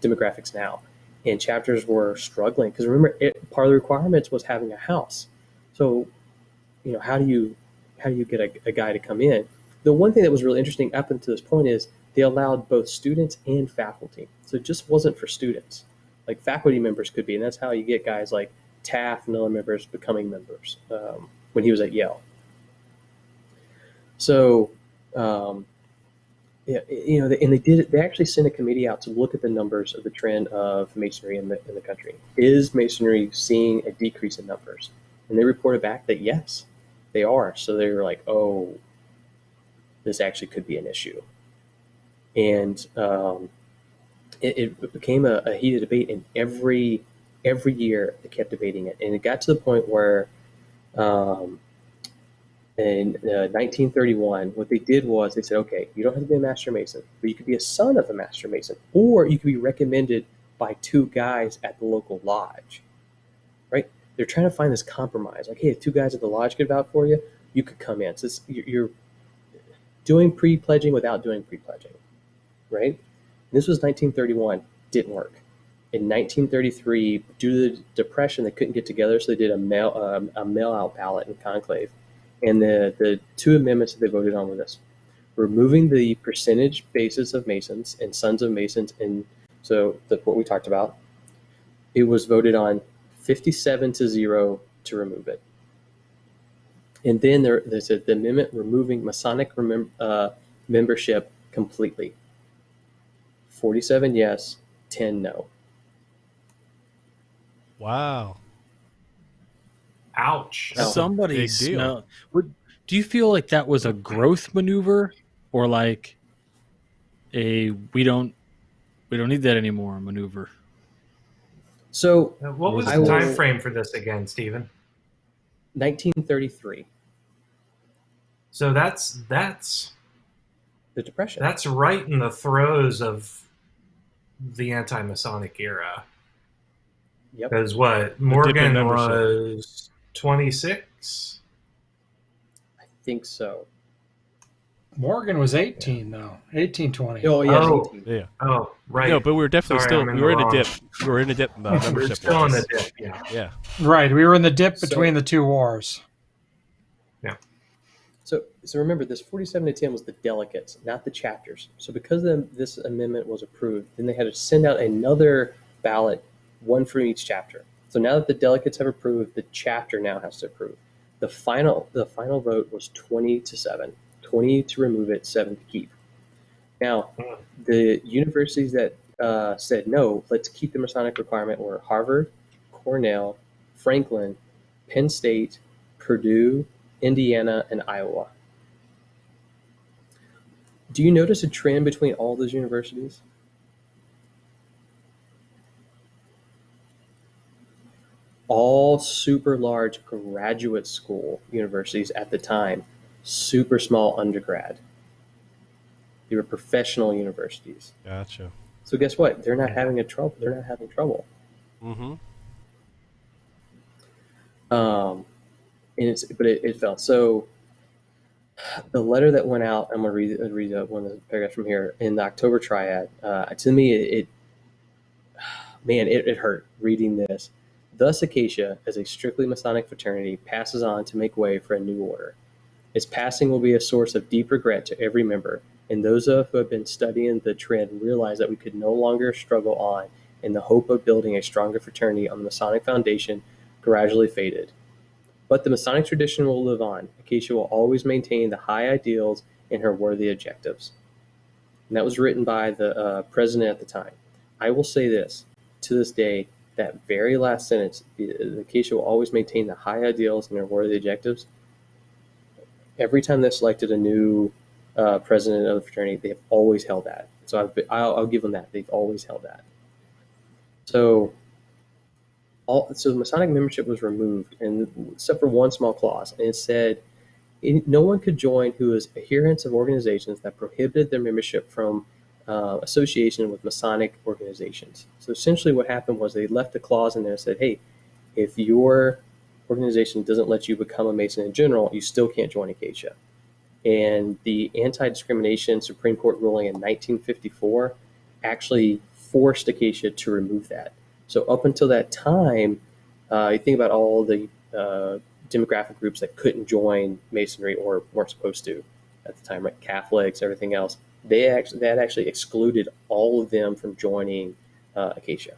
demographics now. And chapters were struggling because remember, part of the requirements was having a house. So, how do you get a guy to come in? The one thing that was really interesting up until this point is they allowed both students and faculty. So it just wasn't for students. Like faculty members could be, and that's how you get guys like Taft and other members becoming members when he was at Yale. So, and they did it. They actually sent a committee out to look at the numbers of the trend of Masonry in the country. Is Masonry seeing a decrease in numbers? And they reported back that yes, they are. So they were like, oh, this actually could be an issue. And it became a heated debate, and every year they kept debating it. And it got to the point where in 1931, what they did was they said, okay, you don't have to be a Master Mason, but you could be a son of a Master Mason, or you could be recommended by two guys at the local lodge, right? They're trying to find this compromise. Like, hey, if two guys at the lodge could vouch for you, you could come in. So you're doing pre-pledging without doing pre-pledging, right? And this was 1931. Didn't work. In 1933, due to the Depression, they couldn't get together, so they did a mail-out ballot in conclave. And the two amendments that they voted on were this: removing the percentage basis of Masons and Sons of Masons, and so what we talked about. It was voted on 57-0 to remove it. And then they said the amendment removing Masonic membership completely. 47 yes, 10 no. Wow. Ouch. Somebody Big deal. do you feel like that was a growth maneuver, or like a we don't need that anymore maneuver? So What was the time frame for this again, Stephen? 1933. So that's The Depression. That's right in the throes of the anti-Masonic era. Yep. Because what? dip in Morgan membership. was 26? I think so. Morgan was 18 though. 1820. Oh, yes. Oh. 18. Yeah. Oh, right. No, but we were definitely Sorry, I'm still. in We were the in a wrong- dip. We were in a dip We're membership. still in the wise. dip, yeah. Yeah. Right. We were in the dip between the two wars. So remember, this 47-10 was the delegates, not the chapters. So because this amendment was approved, then they had to send out another ballot, one for each chapter. So now that the delegates have approved, the chapter now has to approve. The final vote was 20-7. 20 to remove it, 7 to keep. Now, the universities that said no, let's keep the Masonic requirement were Harvard, Cornell, Franklin, Penn State, Purdue, Indiana, and Iowa. Do you notice a trend between all those universities? All super large graduate school universities at the time, super small undergrad. They were professional universities. Gotcha. So guess what? They're not having trouble. They're not having trouble. Mm-hmm. But it fell. So the letter that went out, I'm going to read one of the paragraphs from here in the October Triad. To me, it hurt reading this. Thus, Acacia, as a strictly Masonic fraternity, passes on to make way for a new order. Its passing will be a source of deep regret to every member, and those of us who have been studying the trend realize that we could no longer struggle on in the hope of building a stronger fraternity on the Masonic foundation gradually faded. But the Masonic tradition will live on. Acacia will always maintain the high ideals and her worthy objectives. And that was written by the president at the time. I will say this, to this day, that very last sentence, Acacia will always maintain the high ideals and her worthy objectives. Every time they've selected a new president of the fraternity, they have always held that. So I'll give them that. They've always held that. So Masonic membership was removed, and except for one small clause, and it said no one could join who was adherents of organizations that prohibited their membership from association with Masonic organizations. So essentially what happened was they left a clause in there that said, hey, if your organization doesn't let you become a Mason in general, you still can't join Acacia. And the anti-discrimination Supreme Court ruling in 1954 actually forced Acacia to remove that. So up until that time, you think about all the demographic groups that couldn't join Masonry or weren't supposed to at the time, right? Catholics, everything else. That actually excluded all of them from joining Acacia,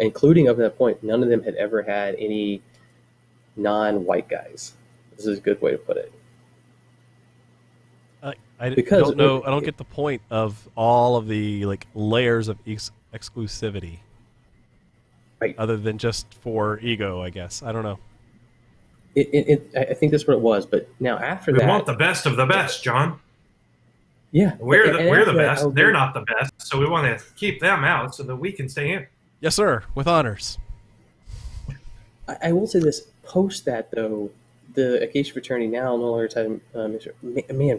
including up to that point, none of them had ever had any non-white guys. This is a good way to put it. I don't get the point of all of the layers of exclusivity, right? Other than just for ego, I guess. I don't know. I think that's what it was. But now after that, we want the best of the best, John. Yeah, we're the best. They're not the best, so we want to keep them out so that we can stay in. Yes, sir, with honors. I will say this: post that though, the Acacia fraternity now no longer tied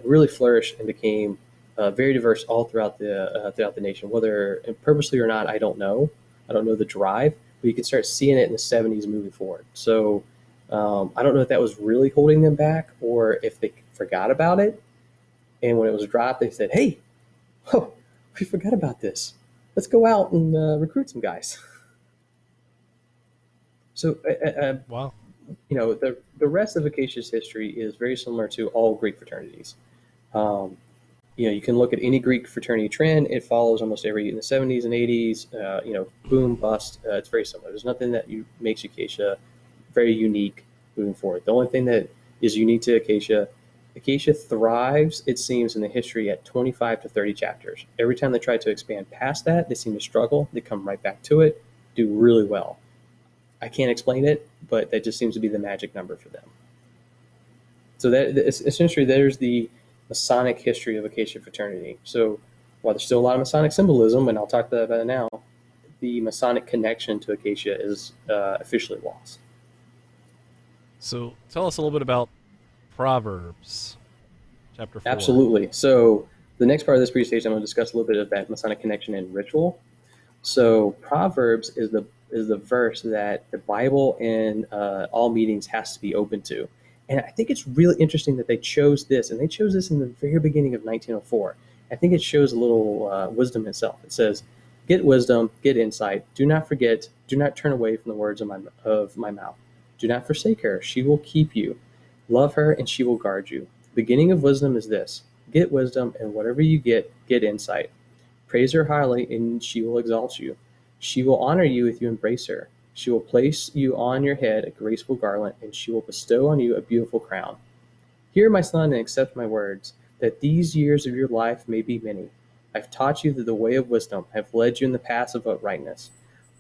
really flourished and became very diverse all throughout the nation. Whether purposely or not, I don't know. I don't know the drive, but you can start seeing it in the 70s moving forward. So I don't know if that was really holding them back or if they forgot about it. And when it was dropped, they said, hey, we forgot about this. Let's go out and recruit some guys. So, wow. The rest of Acacia's history is very similar to all Greek fraternities. You can look at any Greek fraternity trend. It follows almost every in the 70s and 80s, boom, bust. It's very similar. There's nothing that makes Acacia very unique moving forward. The only thing that is unique to Acacia thrives, it seems, in the history at 25 to 30 chapters. Every time they try to expand past that, they seem to struggle. They come right back to it, do really well. I can't explain it, but that just seems to be the magic number for them. So that essentially there's the Masonic history of Acacia Fraternity. So while there's still a lot of Masonic symbolism, and I'll talk about it now, the Masonic connection to Acacia is officially lost. So tell us a little bit about Proverbs, chapter 4. Absolutely. So the next part of this presentation, I'm going to discuss a little bit of that Masonic connection and ritual. So Proverbs is the verse that the Bible in all meetings has to be open to. And I think it's really interesting that they chose this, and they chose this in the very beginning of 1904. I think it shows a little wisdom itself. It says, get wisdom, get insight. Do not forget, do not turn away from the words of my mouth. Do not forsake her. She will keep you. Love her, and she will guard you. The beginning of wisdom is this: get wisdom, and whatever you get insight. Praise her highly, and she will exalt you. She will honor you if you embrace her. She will place you on your head a graceful garland, and she will bestow on you a beautiful crown. Hear, my son, and accept my words, that these years of your life may be many. I've taught you the way of wisdom, have led you in the paths of uprightness.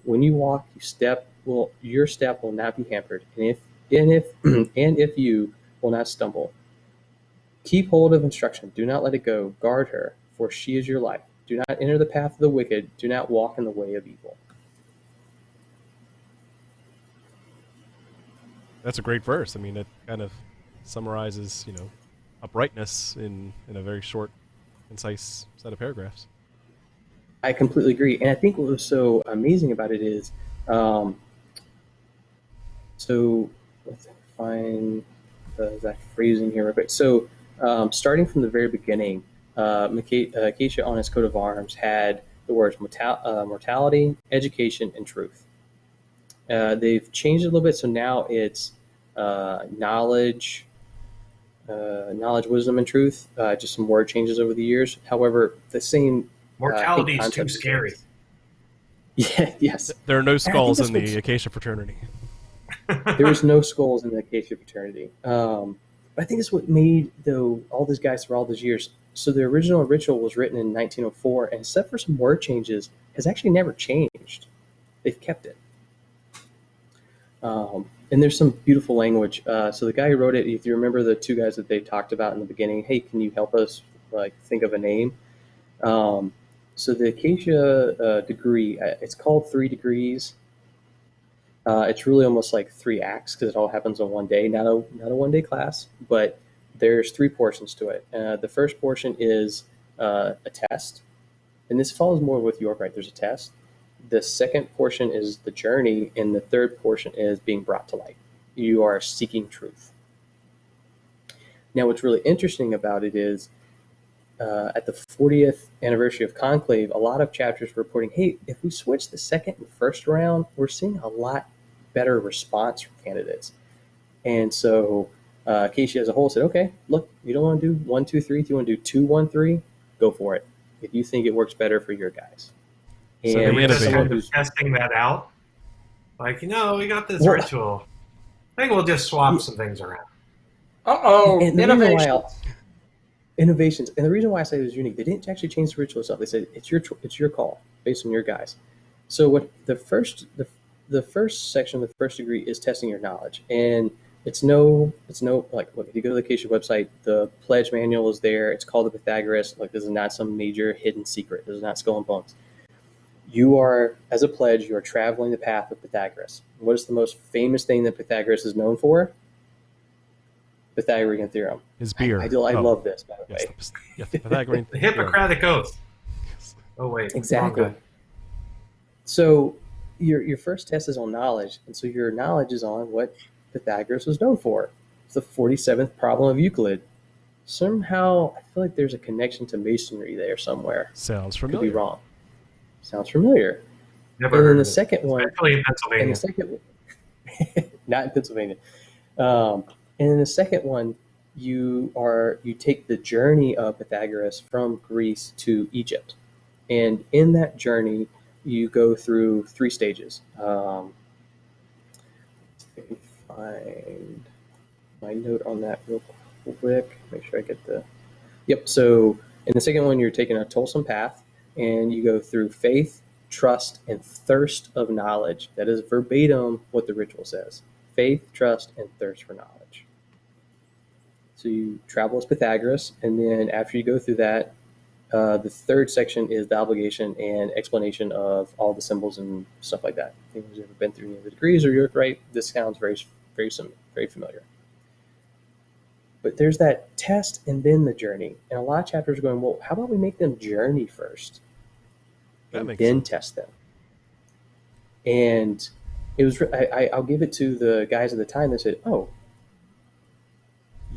When you walk, your step will not be hampered, and if you will not stumble. Keep hold of instruction. Do not let it go. Guard her, for she is your life. Do not enter the path of the wicked. Do not walk in the way of evil. That's a great verse. I mean, it kind of summarizes, uprightness in a very short, concise set of paragraphs. I completely agree. And I think what was so amazing about it is, so let's find the exact phrasing here real quick. So starting from the very beginning, Acacia on its coat of arms had the words mortality, education, and truth. They've changed it a little bit, so now it's knowledge, knowledge, wisdom, and truth. Just some word changes over the years. However, the same Mortality is too scary. Yeah, yes. There are no skulls in the Acacia Fraternity. There is no skulls in the Acacia Fraternity. But I think it's what made, though, all these guys through all those years. So the original ritual was written in 1904, and except for some word changes, has actually never changed. They've kept it. And there's some beautiful language. So the guy who wrote it, if you remember the two guys that they talked about in the beginning, hey, can you help us think of a name? So the Acacia degree, it's called 3 degrees. It's really almost like 3 acts because it all happens on one day, not a one-day class, but there's 3 portions to it. The first portion is a test, and this follows more with York, right? There's a test. The second portion is the journey, and the third portion is being brought to light. You are seeking truth. Now, what's really interesting about it is at the 40th anniversary of Conclave, a lot of chapters were reporting, hey, if we switch the second and first round, we're seeing a lot better response from candidates. And so Acacia as a whole said, okay, look, you don't want to do 1, 2, 3. If you want to do 2, 1, 3, go for it. If you think it works better for your guys. So and we're just kind of testing that out. Like, we got this ritual. I think we'll just swap some things around. Innovations. And the reason why I say it was unique, they didn't actually change the ritual itself. They said it's your call based on your guys. So what the first section of the first degree is testing your knowledge, and it's no like, look, if you go to the Acacia website, the pledge manual is there. It's called the Pythagoras. Like, this is not some major hidden secret. This is not Skull and Bones. You are, as a pledge, you are traveling the path of Pythagoras. What is the most famous thing that Pythagoras is known for? Pythagorean theorem. His beer. I love this, by the way. Yes, the Pythagorean the Hippocratic Oath. Yes. Oh, wait. Exactly. So your first test is on knowledge, and so your knowledge is on what Pythagoras was known for. It's the 47th problem of Euclid. Somehow, I feel like there's a connection to Masonry there somewhere. Sounds familiar. Could be wrong. Sounds familiar. Never and heard then the of it. second one, Especially in Pennsylvania. and the second, not in Pennsylvania. And in the second one, you take the journey of Pythagoras from Greece to Egypt, and in that journey, you go through 3 stages. Let me find my note on that real quick. Make sure I get the. Yep. So in the second one, you're taking a toilsome path, and you go through faith, trust, and thirst of knowledge. That is verbatim what the ritual says: faith, trust, and thirst for knowledge. So you travel as Pythagoras, and then after you go through that, the third section is the obligation and explanation of all the symbols and stuff like that. If anyone's ever been through any of the degrees or York Rite, this sounds very familiar. But there's that test and then the journey. And a lot of chapters are going, well, how about we make them journey first and then test them? And it was, I'll give it to the guys at the time that said, oh,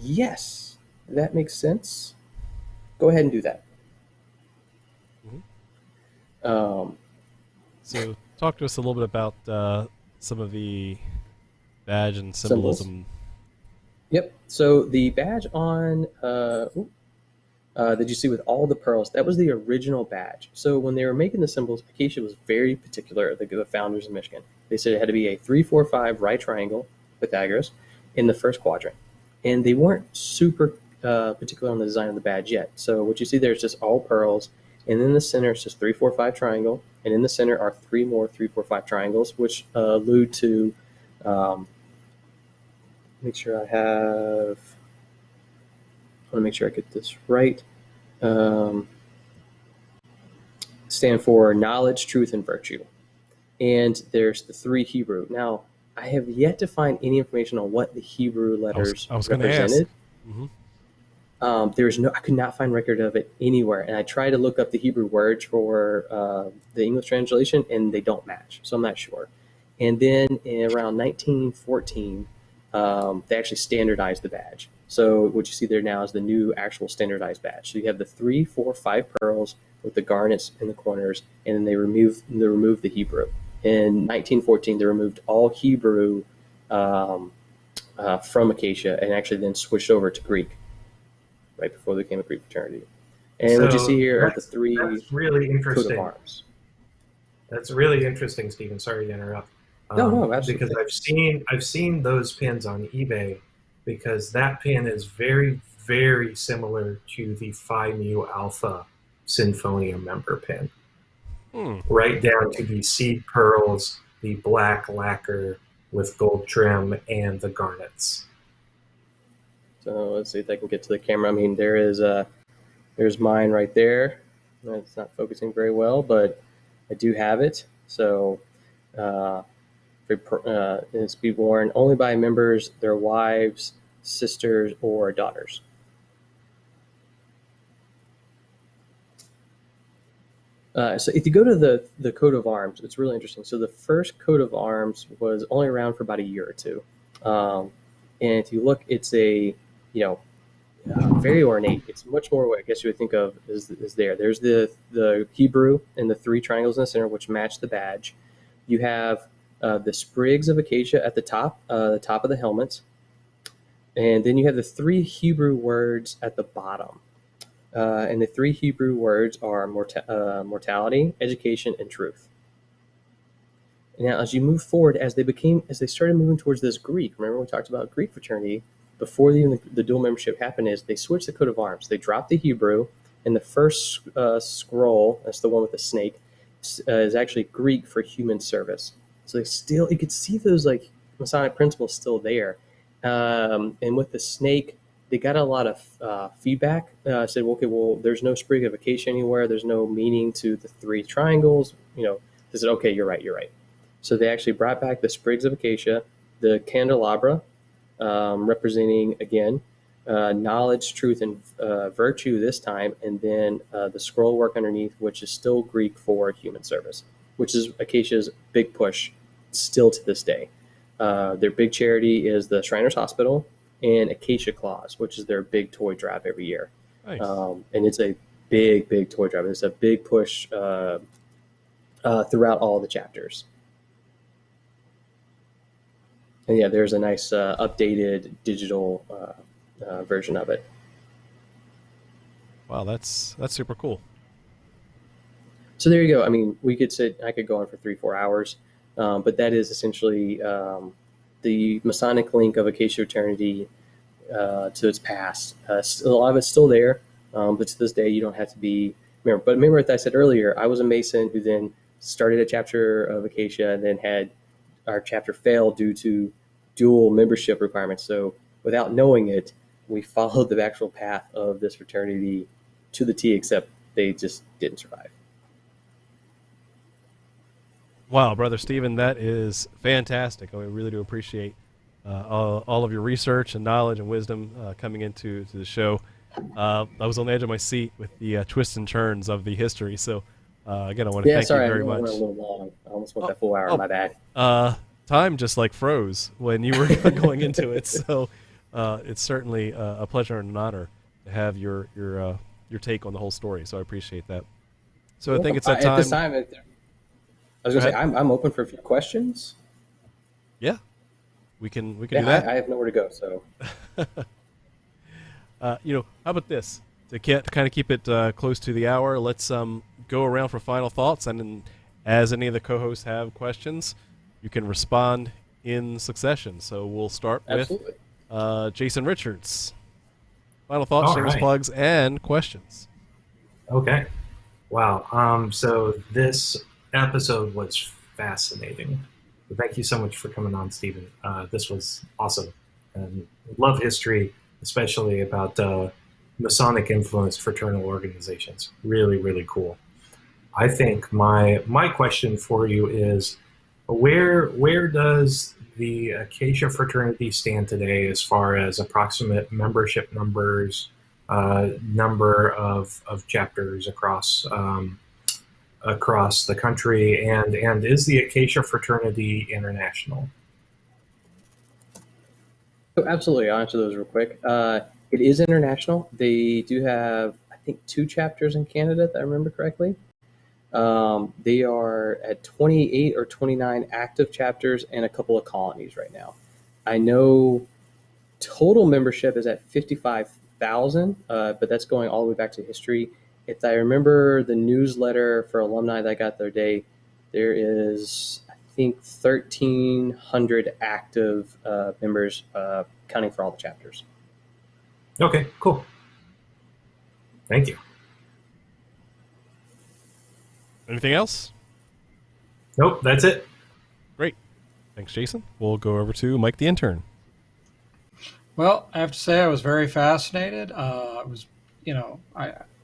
yes, that makes sense. Go ahead and do that. Mm-hmm. So talk to us a little bit about some of the badge and symbolism. Symbols. Yep. So the badge on that you see with all the pearls, that was the original badge. So when they were making the symbols, Acacia was very particular, the founders of Michigan. They said it had to be a 3, 4, 5 right triangle, Pythagoras, in the first quadrant. And they weren't super particular on the design of the badge yet. So what you see there is just all pearls, and in the center it's just 3, 4, 5 triangle, and in the center are 3 more 3, 4, 5 triangles, which allude to. Make sure I want to make sure I get this right. Stand for knowledge, truth, and virtue. And there's the 3 Hebrew. Now, I have yet to find any information on what the Hebrew letters I was represented. Mm-hmm. I could not find record of it anywhere. And I tried to look up the Hebrew words for the English translation, and they don't match. So I'm not sure. And then in around 1914, they actually standardized the badge. So what you see there now is the new actual standardized badge. So you have the 3, 4, 5 pearls with the garnets in the corners, and then they removed the Hebrew. In 1914, they removed all Hebrew from Acacia, and actually then switched over to Greek right before they became a Greek fraternity. And what you see here are the three that's really interesting. coat of arms. That's really interesting, Stephen. Sorry to interrupt. No, absolutely. Because I've seen those pins on eBay, because that pin is very, very similar to the Phi Mu Alpha Sinfonia member pin. Right down to the seed pearls, the black lacquer with gold trim, and the garnets. So let's see if I can get to the camera. I mean, there's mine right there. It's not focusing very well, but I do have it. So it's to be worn only by members, their wives, sisters, or daughters. So if you go to the coat of arms, it's really interesting. So the first coat of arms was only around for about a year or two. And if you look, it's a, very ornate. It's much more what I guess you would think of is there. There's the Hebrew and the three triangles in the center, which match the badge. You have the sprigs of acacia at the top of the helmet. And then you have the three Hebrew words at the bottom. And the three Hebrew words are mortality, education, and truth. Now, as you move forward, as they started moving towards this Greek, remember we talked about Greek fraternity, before the dual membership happened, is they switched the coat of arms. They dropped the Hebrew, and the first scroll, that's the one with the snake, is actually Greek for human service. So you could see those like Masonic principles still there. And with the snake, they got a lot of feedback. Said, okay, well, there's no sprig of acacia anywhere. There's no meaning to the three triangles. They said, okay, you're right. So they actually brought back the sprigs of acacia, the candelabra, representing, again, knowledge, truth, and virtue this time, and then the scroll work underneath, which is still Greek for human service, which is Acacia's big push still to this day. Their big charity is the Shriners Hospital and Acacia Claws, which is their big toy drive every year. Nice. And it's a big toy drive. It's a big push throughout all the chapters. And yeah, there's a nice updated digital version of it. Wow, that's super cool. So there you go. I mean, I could go on for 3-4 hours, but that is essentially the Masonic link of Acacia Fraternity to its past. A lot of it's still there, but to this day, you don't have to be. Remember, as I said earlier, I was a Mason who then started a chapter of Acacia and then had our chapter fail due to dual membership requirements. So without knowing it, we followed the actual path of this fraternity to the T, except they just didn't survive. Wow, Brother Stephen, that is fantastic. I really do appreciate all of your research and knowledge and wisdom coming into the show. I was on the edge of my seat with the twists and turns of the history. So, again, I want to thank you very much. I went a little long. I almost went that full hour. My bad. Time just like froze when you were going into it. So, it's certainly a pleasure and an honor to have your take on the whole story. So I appreciate that. So I think it's that time. At this time, I was going to say I'm open for a few questions. Yeah, we can do that. I have nowhere to go. So, how about this? To kind of keep it close to the hour, let's go around for final thoughts, and then, as any of the co-hosts have questions, you can respond in succession. So we'll start with Jason Richards. Final thoughts, shameless plugs, and questions. Okay. Wow. So this episode was fascinating. Thank you so much for coming on, Stephen. This was awesome. And love history, especially about Masonic influenced fraternal organizations. Really, really cool. I think my question for you is, where does the Acacia Fraternity stand today as far as approximate membership numbers, number of chapters across the country, and is the Acacia Fraternity international? Oh, absolutely. I'll answer those real quick. It is international. They do have, I think, 2 chapters in Canada, if I remember correctly. They are at 28 or 29 active chapters and a couple of colonies right now. I know Total membership is at 55,000, but that's going all the way back to history. If I remember the newsletter for alumni that I got the other day, there is, I think, 1,300 active members, counting for all the chapters. Okay, cool. Thank you. Anything else? Nope, that's it. Great. Thanks, Jason. We'll go over to Mike the intern. Well, I have to say I was very fascinated. It was,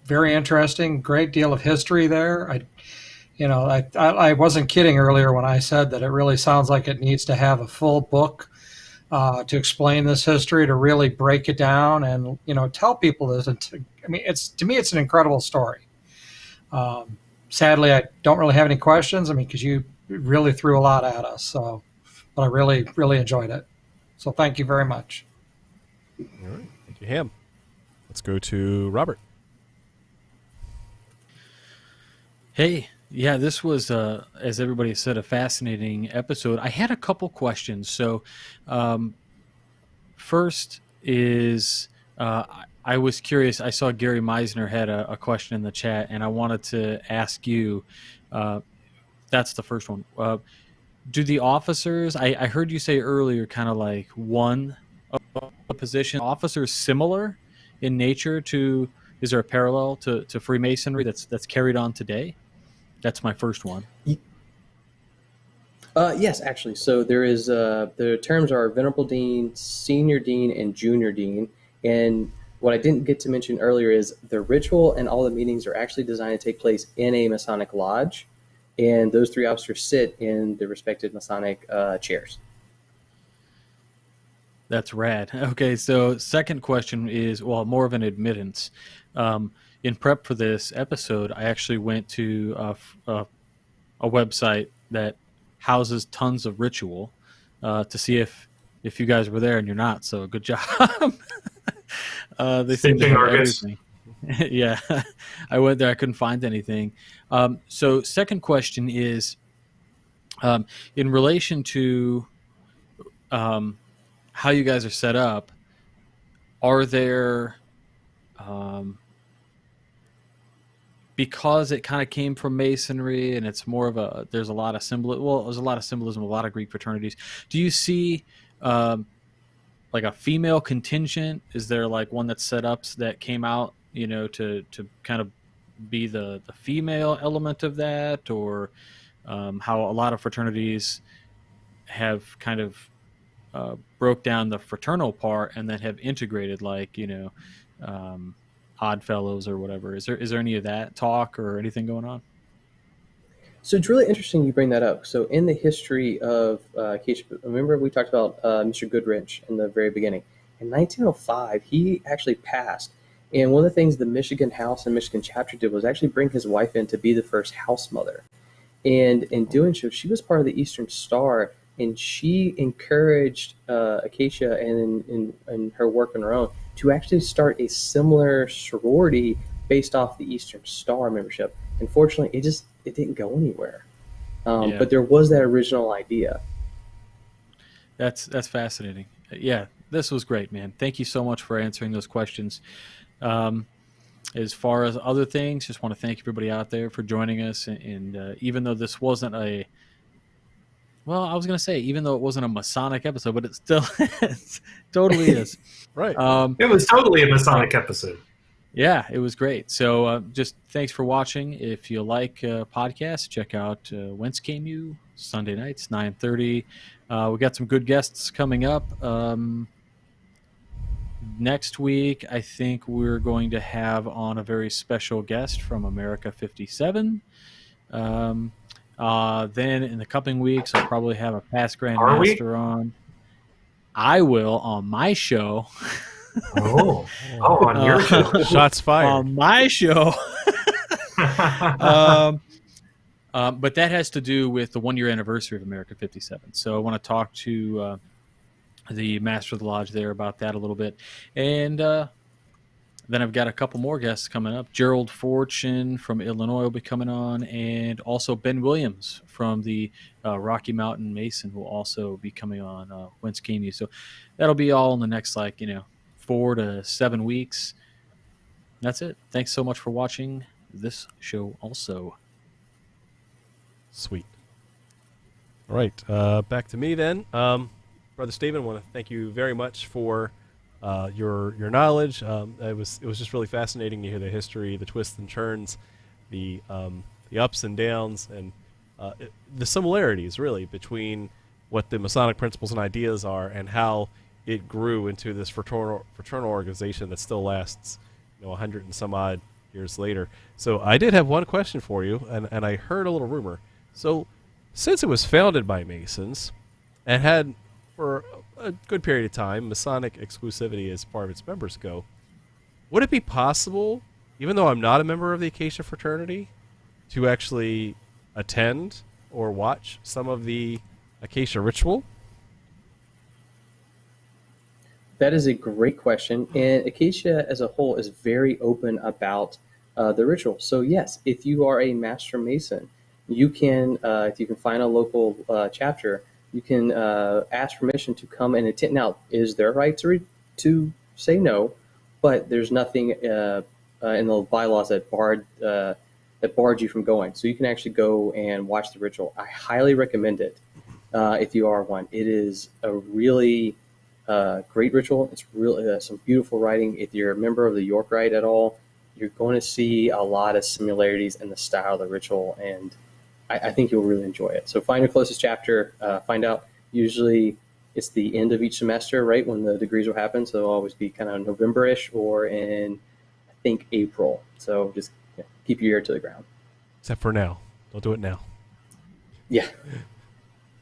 very interesting. Great deal of history there. I wasn't kidding earlier when I said that it really sounds like it needs to have a full book to explain this history, to really break it down and tell people this. To me, it's an incredible story. Sadly, I don't really have any questions. Because you really threw a lot at us. So, but I really, really enjoyed it. So thank you very much. All right. Thank you, Ham. Let's go to Robert. Hey, yeah, this was, as everybody said, a fascinating episode. I had a couple questions. So, first is, I was curious. I saw Gary Meisner had a question in the chat, and I wanted to ask you. That's the first one. Do the officers? I heard you say earlier, kind of like one a position. Officers similar in nature to? Is there a parallel to Freemasonry that's carried on today? That's my first one. Yes, actually. So there is the terms are Venerable Dean, Senior Dean, and Junior Dean. And what I didn't get to mention earlier is the ritual and all the meetings are actually designed to take place in a Masonic lodge, and those three officers sit in the respective Masonic chairs. That's rad. Okay, so second question is, more of an admittance. In prep for this episode, I actually went to a website that houses tons of ritual to see if you guys were there, and you're not. So good job. They seem to have everything. Yeah, I went there. I couldn't find anything. So second question is, in relation to how you guys are set up, are there because it kind of came from Masonry and it's more of there's a lot of there's a lot of symbolism, a lot of Greek fraternities. Do you see like a female contingent? Is there like one that's set up that came out, to kind of be the female element of that, or how a lot of fraternities have kind of broke down the fraternal part and then have integrated, like, Odd Fellows or whatever. Is there any of that talk or anything going on? So it's really interesting you bring that up. So in the history of Acacia, remember we talked about Mr. Goodrich in the very beginning. In 1905, he actually passed. And one of the things the Michigan House and Michigan chapter did was actually bring his wife in to be the first house mother. And in doing so, she was part of the Eastern Star, and she encouraged Acacia and her work on her own to actually start a similar sorority based off the Eastern Star membership. Unfortunately, it didn't go anywhere. But there was that original idea. That's fascinating. Yeah, this was great, man. Thank you so much for answering those questions. As far as other things, just want to thank everybody out there for joining us. And even though this wasn't I was going to say, even though it wasn't a Masonic episode, but it still it totally is. Right. It was totally a Masonic episode. Yeah, it was great. So just thanks for watching. If you like podcasts, check out Whence Came You, Sunday nights, 9:30. We got some good guests coming up. Next week, I think we're going to have on a very special guest from America 57. Then in the coming weeks, I'll probably have a past Grand Master on. I will on my show. On your show. Shots fired. On my show. But that has to do with the 1-year anniversary of America 57. So I want to talk to the Master of the Lodge there about that a little bit. And Then I've got a couple more guests coming up. Gerald Fortune from Illinois will be coming on, and also Ben Williams from the Rocky Mountain Mason will also be coming on. Whence came you? So that'll be all in the next 4 to 7 weeks. That's it. Thanks so much for watching this show. Also, Sweet. All right, back to me then. Brother Stephen, I want to thank you very much for your knowledge. It was just really fascinating to hear the history, the twists and turns, the ups and downs, and the similarities really between what the Masonic principles and ideas are and how it grew into this fraternal organization that still lasts 100 and some odd years later. So I did have one question for you, and I heard a little rumor. So since it was founded by Masons and had for a good period of time Masonic exclusivity as far as its members go, would it be possible, even though I'm not a member of the Acacia Fraternity, to actually attend or watch some of the Acacia ritual? That is a great question, and Acacia as a whole is very open about the ritual. So yes, if you are a Master Mason, you can, if you can find a local chapter, you can ask permission to come and attend. Now, it is their right to say no, but there's nothing in the bylaws that barred you from going. So you can actually go and watch the ritual. I highly recommend it if you are one. It is a really great ritual. It's really some beautiful writing. If you're a member of the York Rite at all, you're going to see a lot of similarities in the style of the ritual, and I think you'll really enjoy it. So find your closest chapter, find out. Usually it's the end of each semester, right, when the degrees will happen. So it'll always be kind of November-ish or in, I think, April. So just keep your ear to the ground. Except for now. Don't do it now. Yeah.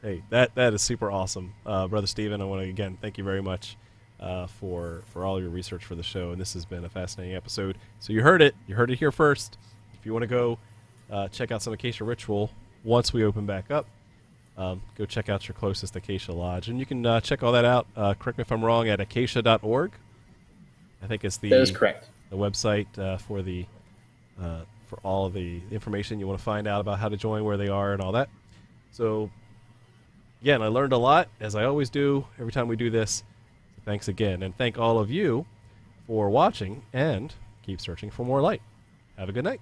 Hey, that is super awesome. Brother Stephen, I want to, again, thank you very much for all your research for the show. And this has been a fascinating episode. So you heard it. You heard it here first. If you want to go check out some Acacia Ritual once we open back up, go check out your closest Acacia Lodge. And you can check all that out, correct me if I'm wrong, at acacia.org. I think it's that is correct. The website for all of the information you want to find out about how to join, where they are, and all that. So, again, I learned a lot, as I always do every time we do this. So thanks again. And thank all of you for watching, and keep searching for more light. Have a good night.